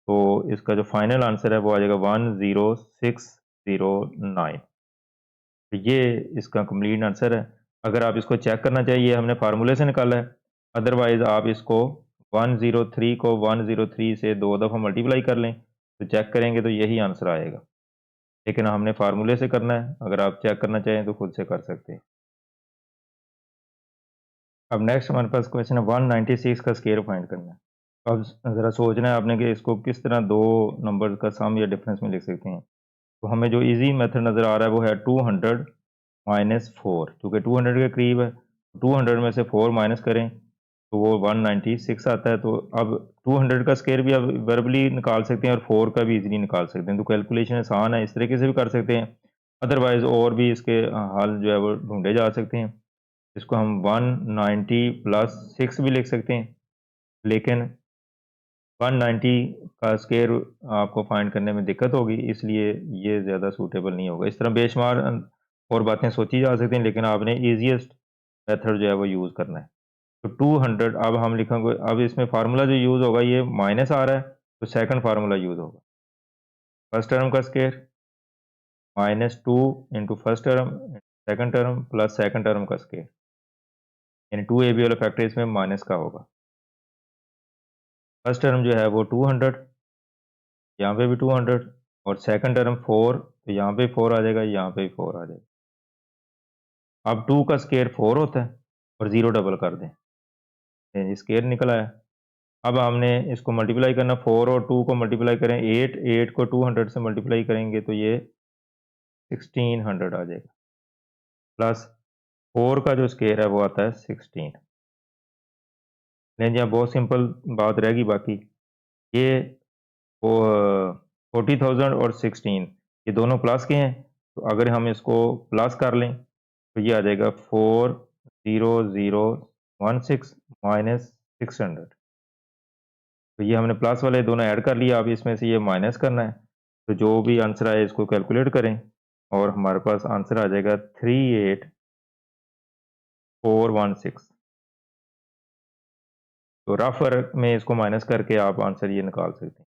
तो इसका जो फाइनल आंसर है वो आ जाएगा 10609। तो ये इसका कंप्लीट आंसर है। अगर आप इसको चेक करना चाहिए, ये हमने फार्मूले से निकाला है, अदरवाइज़ आप इसको 103 को 103 से 2 दफ़ा मल्टीप्लाई कर लें, तो चेक करेंगे तो यही आंसर आएगा। लेकिन हमने फार्मूले से करना है, अगर आप चेक करना चाहें तो खुद से कर सकते हैं। अब नेक्स्ट हमारे पास क्वेश्चन है 196 का स्केयर फाइंड करना है। अब ज़रा सोचना है आपने कि इसको किस तरह दो नंबर का सम या डिफरेंस में लिख सकते हैं। तो हमें जो इजी मेथड नज़र आ रहा है वो है 200 माइनस 4, चूँकि 200 के करीब है, 200 में से 4 माइनस करें तो वो 196 आता है। तो अब 200 का स्केयर भी आप वर्बली निकाल सकते हैं और 4 का भी इजीली निकाल सकते हैं। तो कैलकुलेशन आसान है, इस तरीके से भी कर सकते हैं। अदरवाइज़ और भी इसके हल जो है वो ढूँढे जा सकते हैं। इसको हम 190 प्लस 6 भी लिख सकते हैं, लेकिन 190 का स्केयर आपको फाइंड करने में दिक्कत होगी, इसलिए ये ज़्यादा सूटेबल नहीं होगा। इस तरह बेशुमार और बातें सोची जा सकती हैं, लेकिन आपने ईज़ीएस्ट मेथड जो है वो यूज़ करना है। तो 200 अब हम लिखेंगे, अब इसमें फार्मूला जो यूज़ होगा ये माइनस आ रहा है, तो सेकंड फार्मूला यूज़ होगा। फर्स्ट टर्म का square -2 into first term second term plus second term का स्केयर, यानी 2ab वाला फैक्टर इसमें माइनस का होगा। फर्स्ट टर्म जो है वो 200, यहाँ पे भी 200 और सेकंड टर्म 4, तो यहाँ पे 4 आ जाएगा, यहाँ पे भी 4 आ जाएगा। अब 2 का स्केयर 4 होता है और 0 डबल कर दें, ये स्केयर निकल आया। अब हमने इसको मल्टीप्लाई करना, 4 और 2 को मल्टीप्लाई करें 8, 8 को 200 से मल्टीप्लाई करेंगे तो ये 1600 आ जाएगा, प्लस 4 का जो स्केयर है वो आता है 16। लेकिन यहाँ बहुत सिंपल बात रहेगी बाकी, ये वो 40,000 और 16 ये दोनों प्लस के हैं, तो अगर हम इसको प्लस कर लें तो ये आ जाएगा 40016 माइनस 600। तो ये हमने प्लस वाले दोनों ऐड कर लिया, अब इसमें से ये माइनस करना है। तो जो भी आंसर आए इसको कैलकुलेट करें और हमारे पास आंसर आ जाएगा 38416। तो रफ वर्क में इसको माइनस करके आप आंसर ये निकाल सकते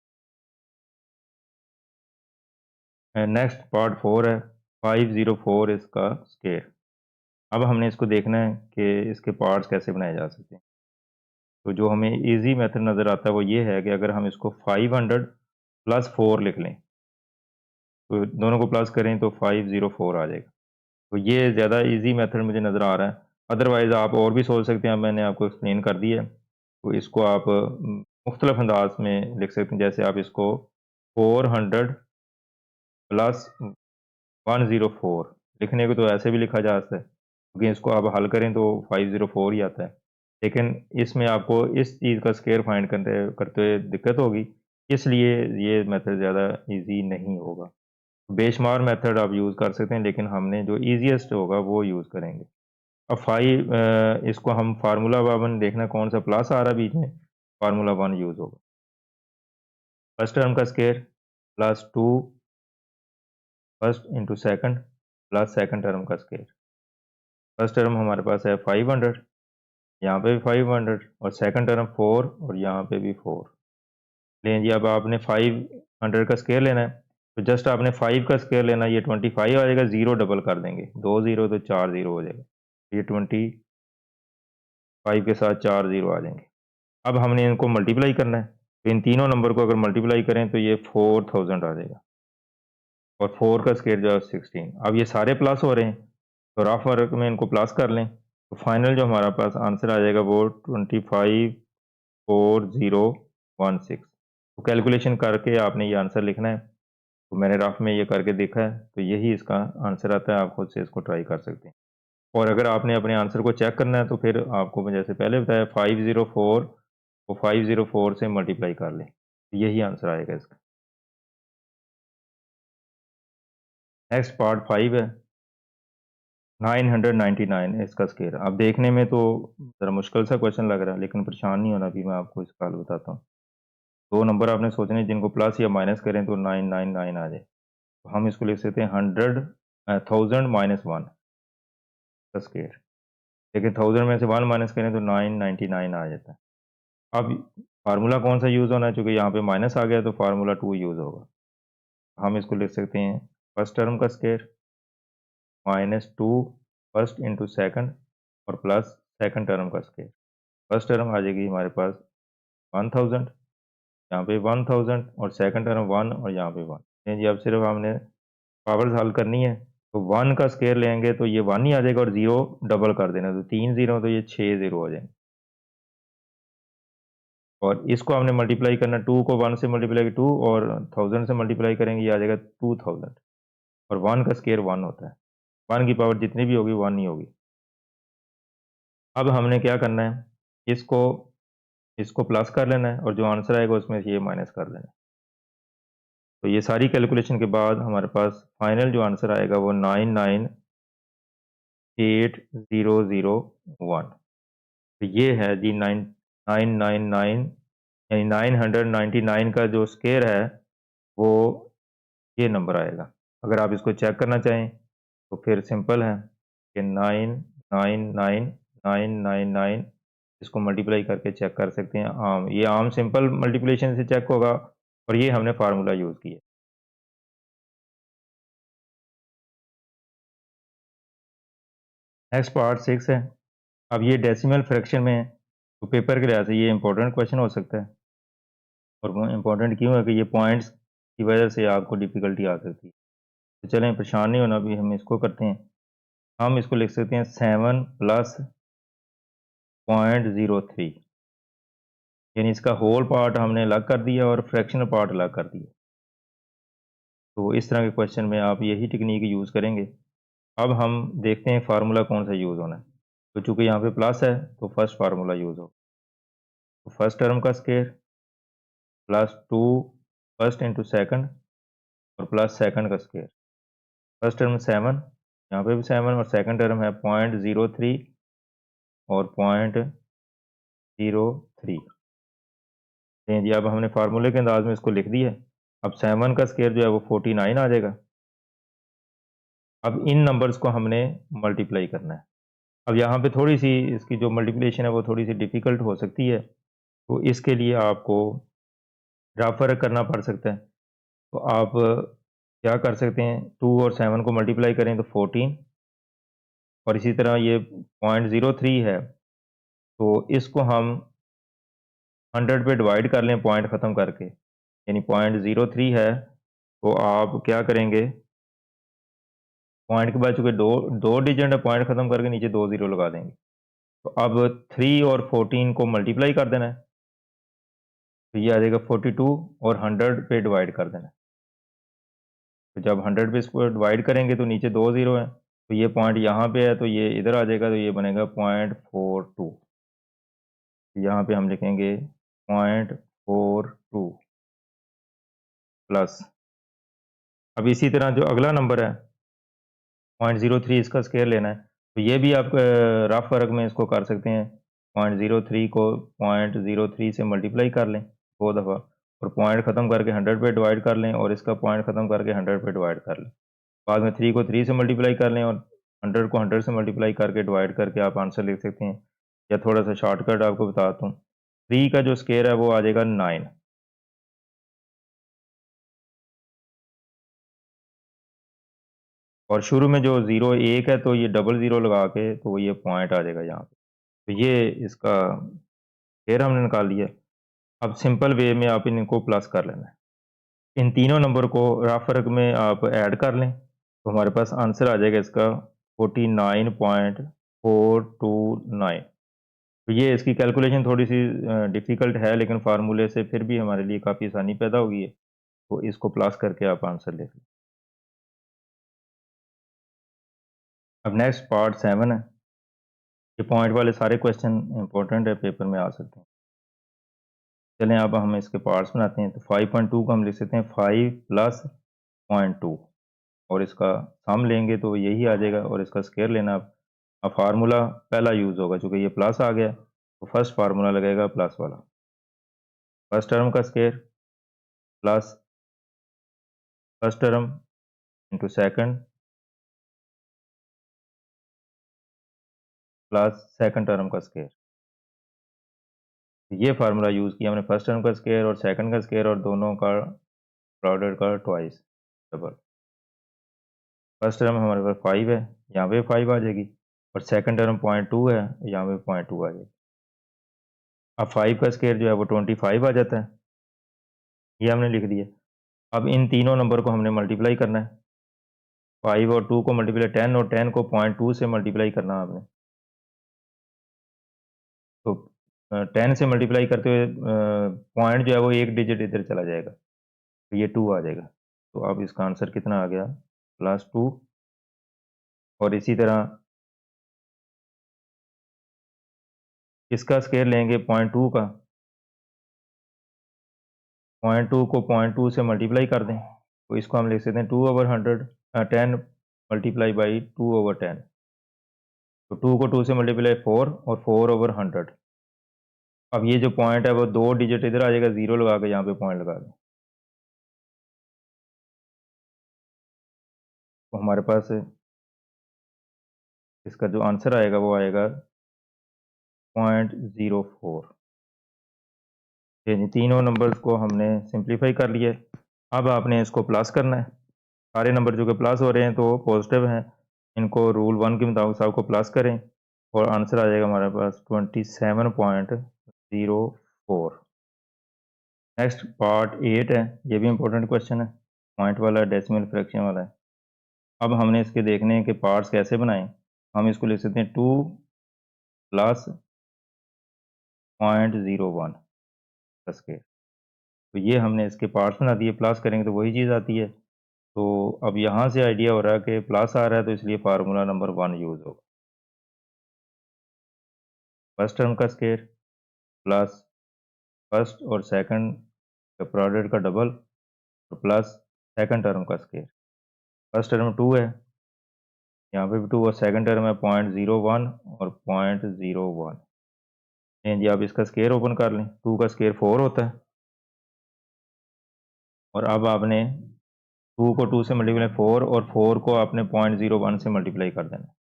हैं। नेक्स्ट पार्ट 4 है 504 इसका स्केयर। अब हमने इसको देखना है कि इसके पार्ट्स कैसे बनाए जा सकते हैं। तो जो हमें इजी मेथड नज़र आता है वो ये है कि अगर हम इसको 500 प्लस 4 लिख लें, तो दोनों को प्लस करें तो 504 आ जाएगा। तो ये ज़्यादा इजी मेथड मुझे नज़र आ रहा है। अदरवाइज़ आप और भी सोच सकते हैं, मैंने आपको एक्सप्लेन कर दिया है। तो इसको आप मुख्तलिफ अंदाज में लिख सकते हैं, जैसे आप इसको 400 प्लस 104 लिखने को तो ऐसे भी लिखा जा सकता है, क्योंकि इसको आप हल करें तो 504 ही आता है। लेकिन इसमें आपको इस चीज़ का स्केयर फाइंड करते करते हुए दिक्कत होगी, इसलिए ये मेथड ज़्यादा ईजी नहीं होगा। बेशुमार मेथड आप यूज़ कर सकते हैं, लेकिन हमने जो ईज़ीएस्ट होगा वो यूज़ करेंगे। अब इसको हम फार्मूला 1 देखना कौन सा प्लस आ रहा है बीच में, फार्मूला 1 यूज़ होगा। फर्स्ट टर्म का square plus 2 first into second plus second term का स्केयर। फर्स्ट टर्म हमारे पास है 500, यहाँ पे भी 500 और सेकंड टर्म 4 और यहाँ पे भी 4। लेकिन जी अब आपने 500 का स्केयर लेना है, तो जस्ट आपने 5 का स्केयर लेना है, ये 25 आ जाएगा, 0 डबल कर देंगे, 2 0 तो 4 0 हो जाएगा। ये 25 के साथ 4 0 आ जाएंगे। अब हमने इनको मल्टीप्लाई करना है, तो इन तीनों नंबर को अगर मल्टीप्लाई करें तो ये 4000 आ जाएगा और 4 का स्केयर जो है 16। अब ये सारे प्लस हो रहे हैं, तो रफ वर्क में इनको प्लस कर लें, तो फाइनल जो हमारा पास आंसर आ जाएगा वो 254016। तो कैलकुलेशन करके आपने ये आंसर लिखना है। तो मैंने रफ में ये करके देखा है, तो यही इसका आंसर आता है। आप खुद से इसको ट्राई कर सकते हैं। और अगर आपने अपने आंसर को चेक करना है तो फिर आपको मैं जैसे पहले बताया 504 को 504 से मल्टीप्लाई कर लें, तो यही आंसर आएगा इसका। नेक्स्ट पार्ट 5 है 999 इसका स्केयर। अब देखने में तो ज़रा मुश्किल सा क्वेश्चन लग रहा है, लेकिन परेशान नहीं होना, अभी मैं आपको इसका हल बताता हूँ। दो नंबर आपने सोचने हैं जिनको प्लस या माइनस करें तो 999 आ जाए। तो हम इसको लिख सकते हैं 1000 माइनस 1 का स्केयर, लेकिन 1000 में से 1 माइनस करें तो 999 आ जाता है। अब फार्मूला कौन सा यूज़ होना है, चूँकि यहाँ पे माइनस आ गया तो फार्मूला 2 यूज़ होगा। हम इसको लिख सकते हैं फर्स्ट टर्म का स्केयर -2 फर्स्ट इंटू सेकंड और प्लस सेकंड टर्म का स्केयर। फर्स्ट टर्म आ जाएगी हमारे पास 1000, यहाँ पे 1000 और सेकंड टर्म 1 और यहाँ पे 1। जी अब सिर्फ हमने पावर्स हल करनी है, तो 1 का स्क्वायर लेंगे तो ये 1 ही आ जाएगा और 0 डबल कर देना, तो 3 ज़ीरो तो ये 6 ज़ीरो हो जाएंगे। और इसको हमने मल्टीप्लाई करना, 2 को 1 से मल्टीप्लाई 2 और 1000 से मल्टीप्लाई करेंगे, ये आ जाएगा 2000। और 1 का स्क्वायर 1 होता है, 1 की पावर जितनी भी होगी 1 ही होगी। अब हमने क्या करना है, इसको इसको प्लस कर लेना है और जो आंसर आएगा उसमें से ये माइनस कर लेना है। तो ये सारी कैलकुलेशन के बाद हमारे पास फाइनल जो आंसर आएगा वो 998001। तो ये है जी 999 यानी 999 का जो स्क्वायर है वो ये नंबर आएगा। अगर आप इसको चेक करना चाहें तो फिर सिंपल है कि 999999 इसको मल्टीप्लाई करके चेक कर सकते हैं। ये आम सिंपल मल्टीप्लिकेशन से चेक होगा और ये हमने फार्मूला यूज़ किया। नेक्स्ट पार्ट 6 है। अब ये डेसिमल फ्रैक्शन में है, तो पेपर के लिहाज से ये इंपॉर्टेंट क्वेश्चन हो सकता है। और वो इम्पोर्टेंट क्यों है कि ये पॉइंट्स की वजह से आपको डिफ़िकल्टी आ सकती है। तो चलें परेशान नहीं होना, अभी हम इसको करते हैं। हम इसको लिख सकते हैं 7 प्लस 0.03, यानी इसका होल पार्ट हमने अलग कर दिया और फ्रैक्शनल पार्ट अलग कर दिया। तो इस तरह के क्वेश्चन में आप यही टेक्नीक यूज़ करेंगे। अब हम देखते हैं फार्मूला कौन सा यूज़ होना है। तो चूँकि यहाँ पे प्लस है तो फर्स्ट फार्मूला यूज़ हो, तो फर्स्ट टर्म का square plus 2 first into second और प्लस सेकंड का स्क्वायर। फर्स्ट टर्म 7, यहाँ पे भी 7 और सेकंड टर्म है 0.03 और 0.03। जी, अब हमने फार्मूले के अंदाज में इसको लिख दिया है। अब 7 का स्क्वायर जो है वो 49 आ जाएगा। अब इन नंबर्स को हमने मल्टीप्लाई करना है। अब यहाँ पे थोड़ी सी इसकी जो मल्टीप्लिकेशन है वो थोड़ी सी डिफ़िकल्ट हो सकती है, तो इसके लिए आपको रफ वर्क करना पड़ सकता है। तो आप क्या कर सकते हैं, 2 और 7 को मल्टीप्लाई करें तो 14, और इसी तरह ये 0.03 है तो इसको हम 100 पे डिवाइड कर लें पॉइंट ख़त्म करके, यानी 0.03 है तो आप क्या करेंगे, पॉइंट के बाद चूँकि दो डिजिट है, पॉइंट ख़त्म करके नीचे 2 ज़ीरो लगा देंगे। तो अब 3 और 14 को मल्टीप्लाई कर देना है, तो ये आ जाएगा 42 और 100 पे डिवाइड कर देना है। तो जब 100 पे इसको डिवाइड करेंगे तो नीचे 2 ज़ीरो हैं, तो ये पॉइंट यहाँ पे है तो ये इधर आ जाएगा, तो ये बनेगा 0.42। यहाँ पे हम लिखेंगे 0.42 प्लस। अब इसी तरह जो अगला नंबर है 0.03, इसका स्क्वायर लेना है, तो ये भी आप रफ वर्क में इसको कर सकते हैं। 0.03 को 0.03 से मल्टीप्लाई कर लें 2 दफ़ा और पॉइंट ख़त्म करके 100 पे डिवाइड कर लें और इसका पॉइंट ख़त्म करके 100 पे डिवाइड कर लें। बाद में 3 को 3 से मल्टीप्लाई कर लें और 100 को 100 से मल्टीप्लाई करके डिवाइड करके आप आंसर लिख सकते हैं। या थोड़ा सा शॉर्टकट आपको बताता हूँ, 3 का जो स्क्वायर है वो आ जाएगा 9, और शुरू में जो ज़ीरो 1 है तो ये डबल ज़ीरो लगा के तो ये पॉइंट आ जाएगा यहाँ पे। तो ये इसका स्क्वायर हमने निकाल लिया। अब सिंपल वे में आप इनको प्लस कर लेना है। इन तीनों नंबर को रफ वर्क में आप ऐड कर लें तो हमारे पास आंसर आ जाएगा इसका 49.429। तो ये इसकी कैलकुलेशन थोड़ी सी डिफ़िकल्ट है, लेकिन फार्मूले से फिर भी हमारे लिए काफ़ी आसानी पैदा होगी है। तो इसको प्लस करके आप आंसर लिख लें। अब नेक्स्ट पार्ट 7 है। ये पॉइंट वाले सारे क्वेश्चन इंपॉर्टेंट है, पेपर में आ सकते हैं। चलें अब हम इसके पार्ट्स बनाते हैं। तो 5.2 को हम लिख सकते हैं 5 प्लस 0.2 और इसका सम लेंगे तो यही आ जाएगा और इसका स्क्वायर लेना। अब फार्मूला पहला यूज़ होगा, चूँकि ये प्लस आ गया तो फर्स्ट फार्मूला लगेगा प्लस वाला। फर्स्ट टर्म का square plus first term into second plus second term का स्क्वायर। ये फार्मूला यूज़ किया हमने, फर्स्ट टर्म का स्क्वायर और सेकंड का स्क्वायर और दोनों का प्रोडक्ट का ट्वाइस डबल। फर्स्ट टर्म हमारे पास 5 है, यहाँ पे 5 आ जाएगी, और सेकंड टर्म 0.2 है, यहाँ पे 0.2 आ जाएगी। अब 5 का स्क्वायर जो है वो 25 आ जाता है, ये हमने लिख दिया। अब इन तीनों नंबर को हमने मल्टीप्लाई करना है 5 और 2 को मल्टीप्लाई 10 और 10 को 0.2 से मल्टीप्लाई करना आपने। तो 10 से मल्टीप्लाई करते हुए पॉइंट जो है वो एक डिजिट इधर चला जाएगा, तो ये 2 आ जाएगा। तो अब इसका आंसर कितना आ गया? +2। और इसी तरह इसका स्केयर लेंगे 0.2 का, 0.2 को 0.2 से मल्टीप्लाई कर दें, तो इसको हम लिख सकते हैं 2/100 10 मल्टीप्लाई बाई 2/10। तो 2 को 2 से मल्टीप्लाई 4 और 4/100। अब ये जो पॉइंट है वो 2 डिजिट इधर आ जाएगा, 0 लगा के यहाँ पे पॉइंट लगा दें, तो हमारे पास इसका जो आंसर आएगा वो आएगा 0.04। यानी तीनों नंबर्स को हमने सिंप्लीफाई कर लिया है। अब आपने इसको प्लस करना है। सारे नंबर जो कि प्लस हो रहे हैं तो पॉजिटिव हैं, इनको रूल 1 के मुताबिक सबको प्लस करें और आंसर आ जाएगा हमारे पास 27.04। नेक्स्ट पार्ट 8 है, ये भी इंपॉर्टेंट क्वेश्चन है, पॉइंट वाला, डेसिमल फ्रैक्शन वाला है। अब हमने इसके देखने हैं कि पार्ट्स कैसे बनाएं। हम इसको लिख सकते हैं 2 + 0.01 का स्केयर। तो ये हमने इसके पार्ट्स बना दिए, प्लस करेंगे तो वही चीज़ आती है। तो अब यहाँ से आइडिया हो रहा है कि प्लस आ रहा है, तो इसलिए फार्मूला नंबर 1 यूज़ होगा। फर्स्ट टर्म का स्केयर प्लस फर्स्ट और सेकंड का प्रोडक्ट का डबल और प्लस सेकंड टर्म का स्केयर। फर्स्ट टर्म 2 है, यहाँ पे भी 2 और सेकंड टर्म है 0.01 और 0.01। जी आप इसका स्केयर ओपन कर लें, 2 का स्केयर 4 होता है। और अब आपने 2 को 2 से मल्टीप्लाई 4 और 4 को आपने 0.01 से मल्टीप्लाई कर देना,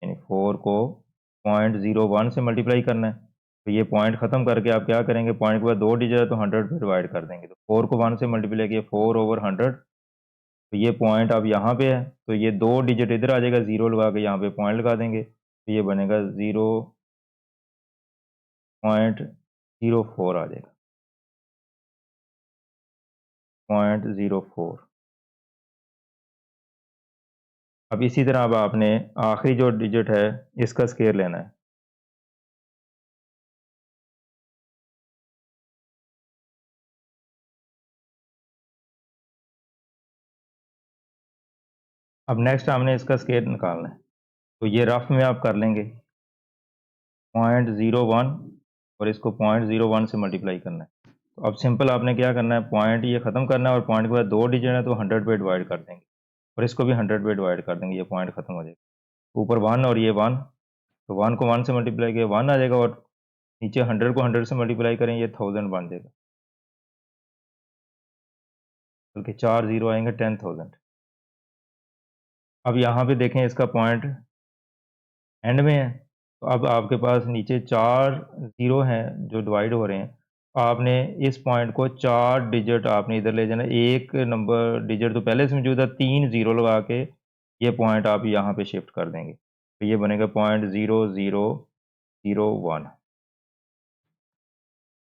यानी 4 को 0.01 से मल्टीप्लाई करना है। तो ये पॉइंट ख़त्म करके आप क्या करेंगे, पॉइंट के बाद 2 डिजिट है तो 100 पे डिवाइड कर देंगे। तो 4 को 1 से मल्टीप्लाई किया 4/100। तो ये पॉइंट अब यहाँ पे है, तो ये 2 डिजिट इधर आ जाएगा, 0 लगा के यहाँ पे पॉइंट लगा देंगे, तो ये बनेगा 0.04 आ जाएगा, 0.04। अब इसी तरह अब आपने आखिरी जो डिजिट है इसका स्केयर लेना है। अब नेक्स्ट हमने इसका स्केयर निकालना है, तो ये रफ में आप कर लेंगे 0.01 और इसको 0.01 से मल्टीप्लाई करना है। तो अब सिंपल आपने क्या करना है, पॉइंट ये ख़त्म करना है और पॉइंट के बाद 2 डिजिट है तो 100 पे डिवाइड कर देंगे और इसको भी 100 पे डिवाइड कर देंगे, ये पॉइंट ख़त्म हो जाएगा। ऊपर 1 और ये 1, तो 1 को 1 से मल्टीप्लाई किया 1 आ जाएगा और नीचे 100 को 100 से मल्टीप्लाई करें ये 1000 बन जाएगा, बल्कि 4 0 आएंगे 10,000। अब यहाँ पे देखें इसका पॉइंट एंड में है, तो अब आपके पास नीचे 4 0 हैं जो डिवाइड हो रहे हैं। आपने इस पॉइंट को 4 डिजिट आपने इधर ले जाना, एक नंबर डिजिट तो पहले से मौजूद है, 3 0 लगा के ये पॉइंट आप यहाँ पे शिफ्ट कर देंगे, तो ये बनेगा 0.0001।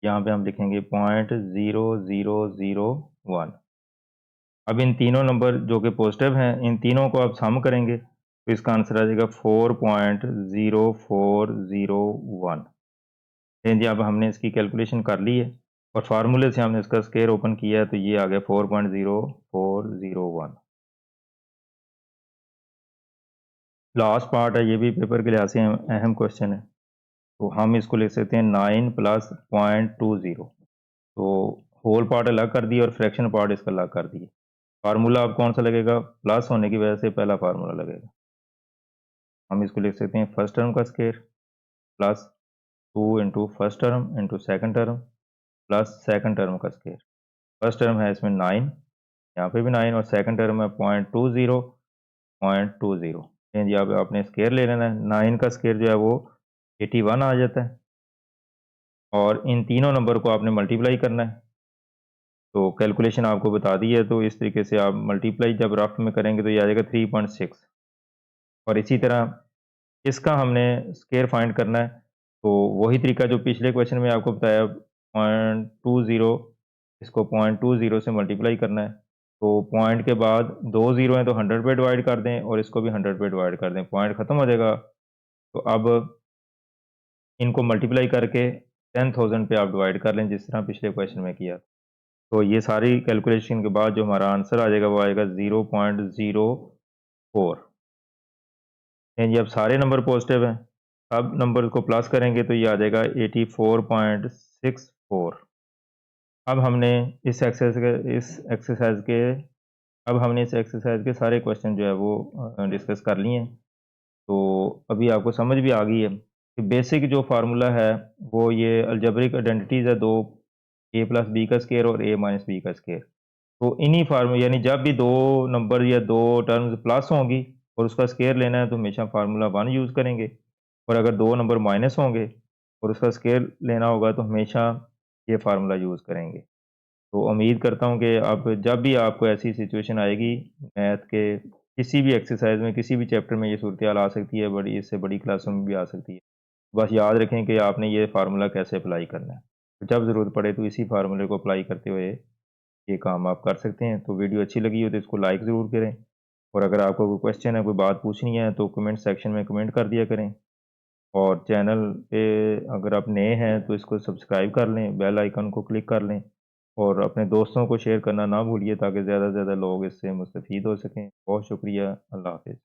यहाँ पे हम लिखेंगे 0.0001। अब इन तीनों नंबर जो कि पॉजिटिव हैं, इन तीनों को आप सम करेंगे तो इसका आंसर आ जाएगा 4.0401। जी अब हमने इसकी कैलकुलेशन कर ली है और फार्मूले से हमने इसका स्केयर ओपन किया है, तो ये आ गया 4.0401। लास्ट पार्ट है, ये भी पेपर के लिहाज से अहम क्वेश्चन है, तो हम इसको लिख सकते हैं 9 + 0.20। तो होल पार्ट अलग कर दिया और फ्रैक्शन पार्ट इसका अलग कर दिया। फार्मूला अब कौन सा लगेगा, प्लस होने की वजह से पहला फार्मूला लगेगा। हम इसको लिख सकते हैं फर्स्ट टर्म का square plus 2 into first term into second term plus second term का स्केयर। फर्स्ट टर्म है इसमें 9, यहाँ पे भी 9 और सेकंड टर्म है 0.20। यहाँ पे आपने स्केयर ले लेना है, 9 का स्केयर जो है वो 81 आ जाता है और इन तीनों नंबर को आपने मल्टीप्लाई करना है। तो कैलकुलेशन आपको बता दी है, तो इस तरीके से आप मल्टीप्लाई जब रफ में करेंगे तो ये आ जाएगा 3.6। और इसी तरह इसका हमने स्केयर फाइंड करना है, तो वही तरीका जो पिछले क्वेश्चन में आपको बताया 0.20, इसको 0.20 से मल्टीप्लाई करना है, तो पॉइंट के बाद 2 ज़ीरो हैं तो 100 पे डिवाइड कर दें और इसको भी 100 पे डिवाइड कर दें, पॉइंट ख़त्म हो जाएगा। तो अब इनको मल्टीप्लाई करके 10,000 पे आप डिवाइड कर लें, जिस तरह पिछले क्वेश्चन में किया। तो ये सारी कैलकुलेशन के बाद जो हमारा आंसर आ जाएगा वो आएगा 0.04। यानी अब सारे नंबर पॉजिटिव हैं। अब नंबर को प्लस करेंगे तो ये आ जाएगा 84.64। अब हमने इस एक्सरसाइज के सारे क्वेश्चन जो है वो डिस्कस कर लिए हैं। तो अभी आपको समझ भी आ गई है कि बेसिक जो फार्मूला है वो ये अलजेब्रिक आइडेंटिटीज़ है, दो ए प्लस बी का स्केयर और ए माइनस बी का स्केयर। तो इन्हीं फार्मूला यानी जब भी दो नंबर या दो टर्म्स प्लस होंगी और उसका स्केयर लेना है तो हमेशा फार्मूला 1 यूज़ करेंगे, और अगर दो नंबर माइनस होंगे और उसका स्केयर लेना होगा तो हमेशा ये फार्मूला यूज़ करेंगे। तो उम्मीद करता हूँ कि अब जब भी आपको ऐसी सिचुएशन आएगी मैथ के किसी भी एक्सरसाइज में, किसी भी चैप्टर में, ये सूरत-हाल आ सकती है, बड़ी इससे बड़ी क्लासों में भी आ सकती है। बस याद रखें कि आपने ये फार्मूला कैसे अप्लाई करना है। तो जब ज़रूरत पड़े तो इसी फार्मूले को अप्लाई करते हुए ये काम आप कर सकते हैं। तो वीडियो अच्छी लगी हो तो इसको लाइक ज़रूर करें, और अगर आपको कोई क्वेश्चन है, कोई बात पूछनी है तो कमेंट सेक्शन में कमेंट कर दिया करें। और चैनल पे अगर आप नए हैं तो इसको सब्सक्राइब कर लें, बेल आइकन को क्लिक कर लें, और अपने दोस्तों को शेयर करना ना भूलिए ताकि ज़्यादा से ज़्यादा लोग इससे मुस्तफ़ीद हो सकें। बहुत शुक्रिया। अल्लाह हाफ़िज़।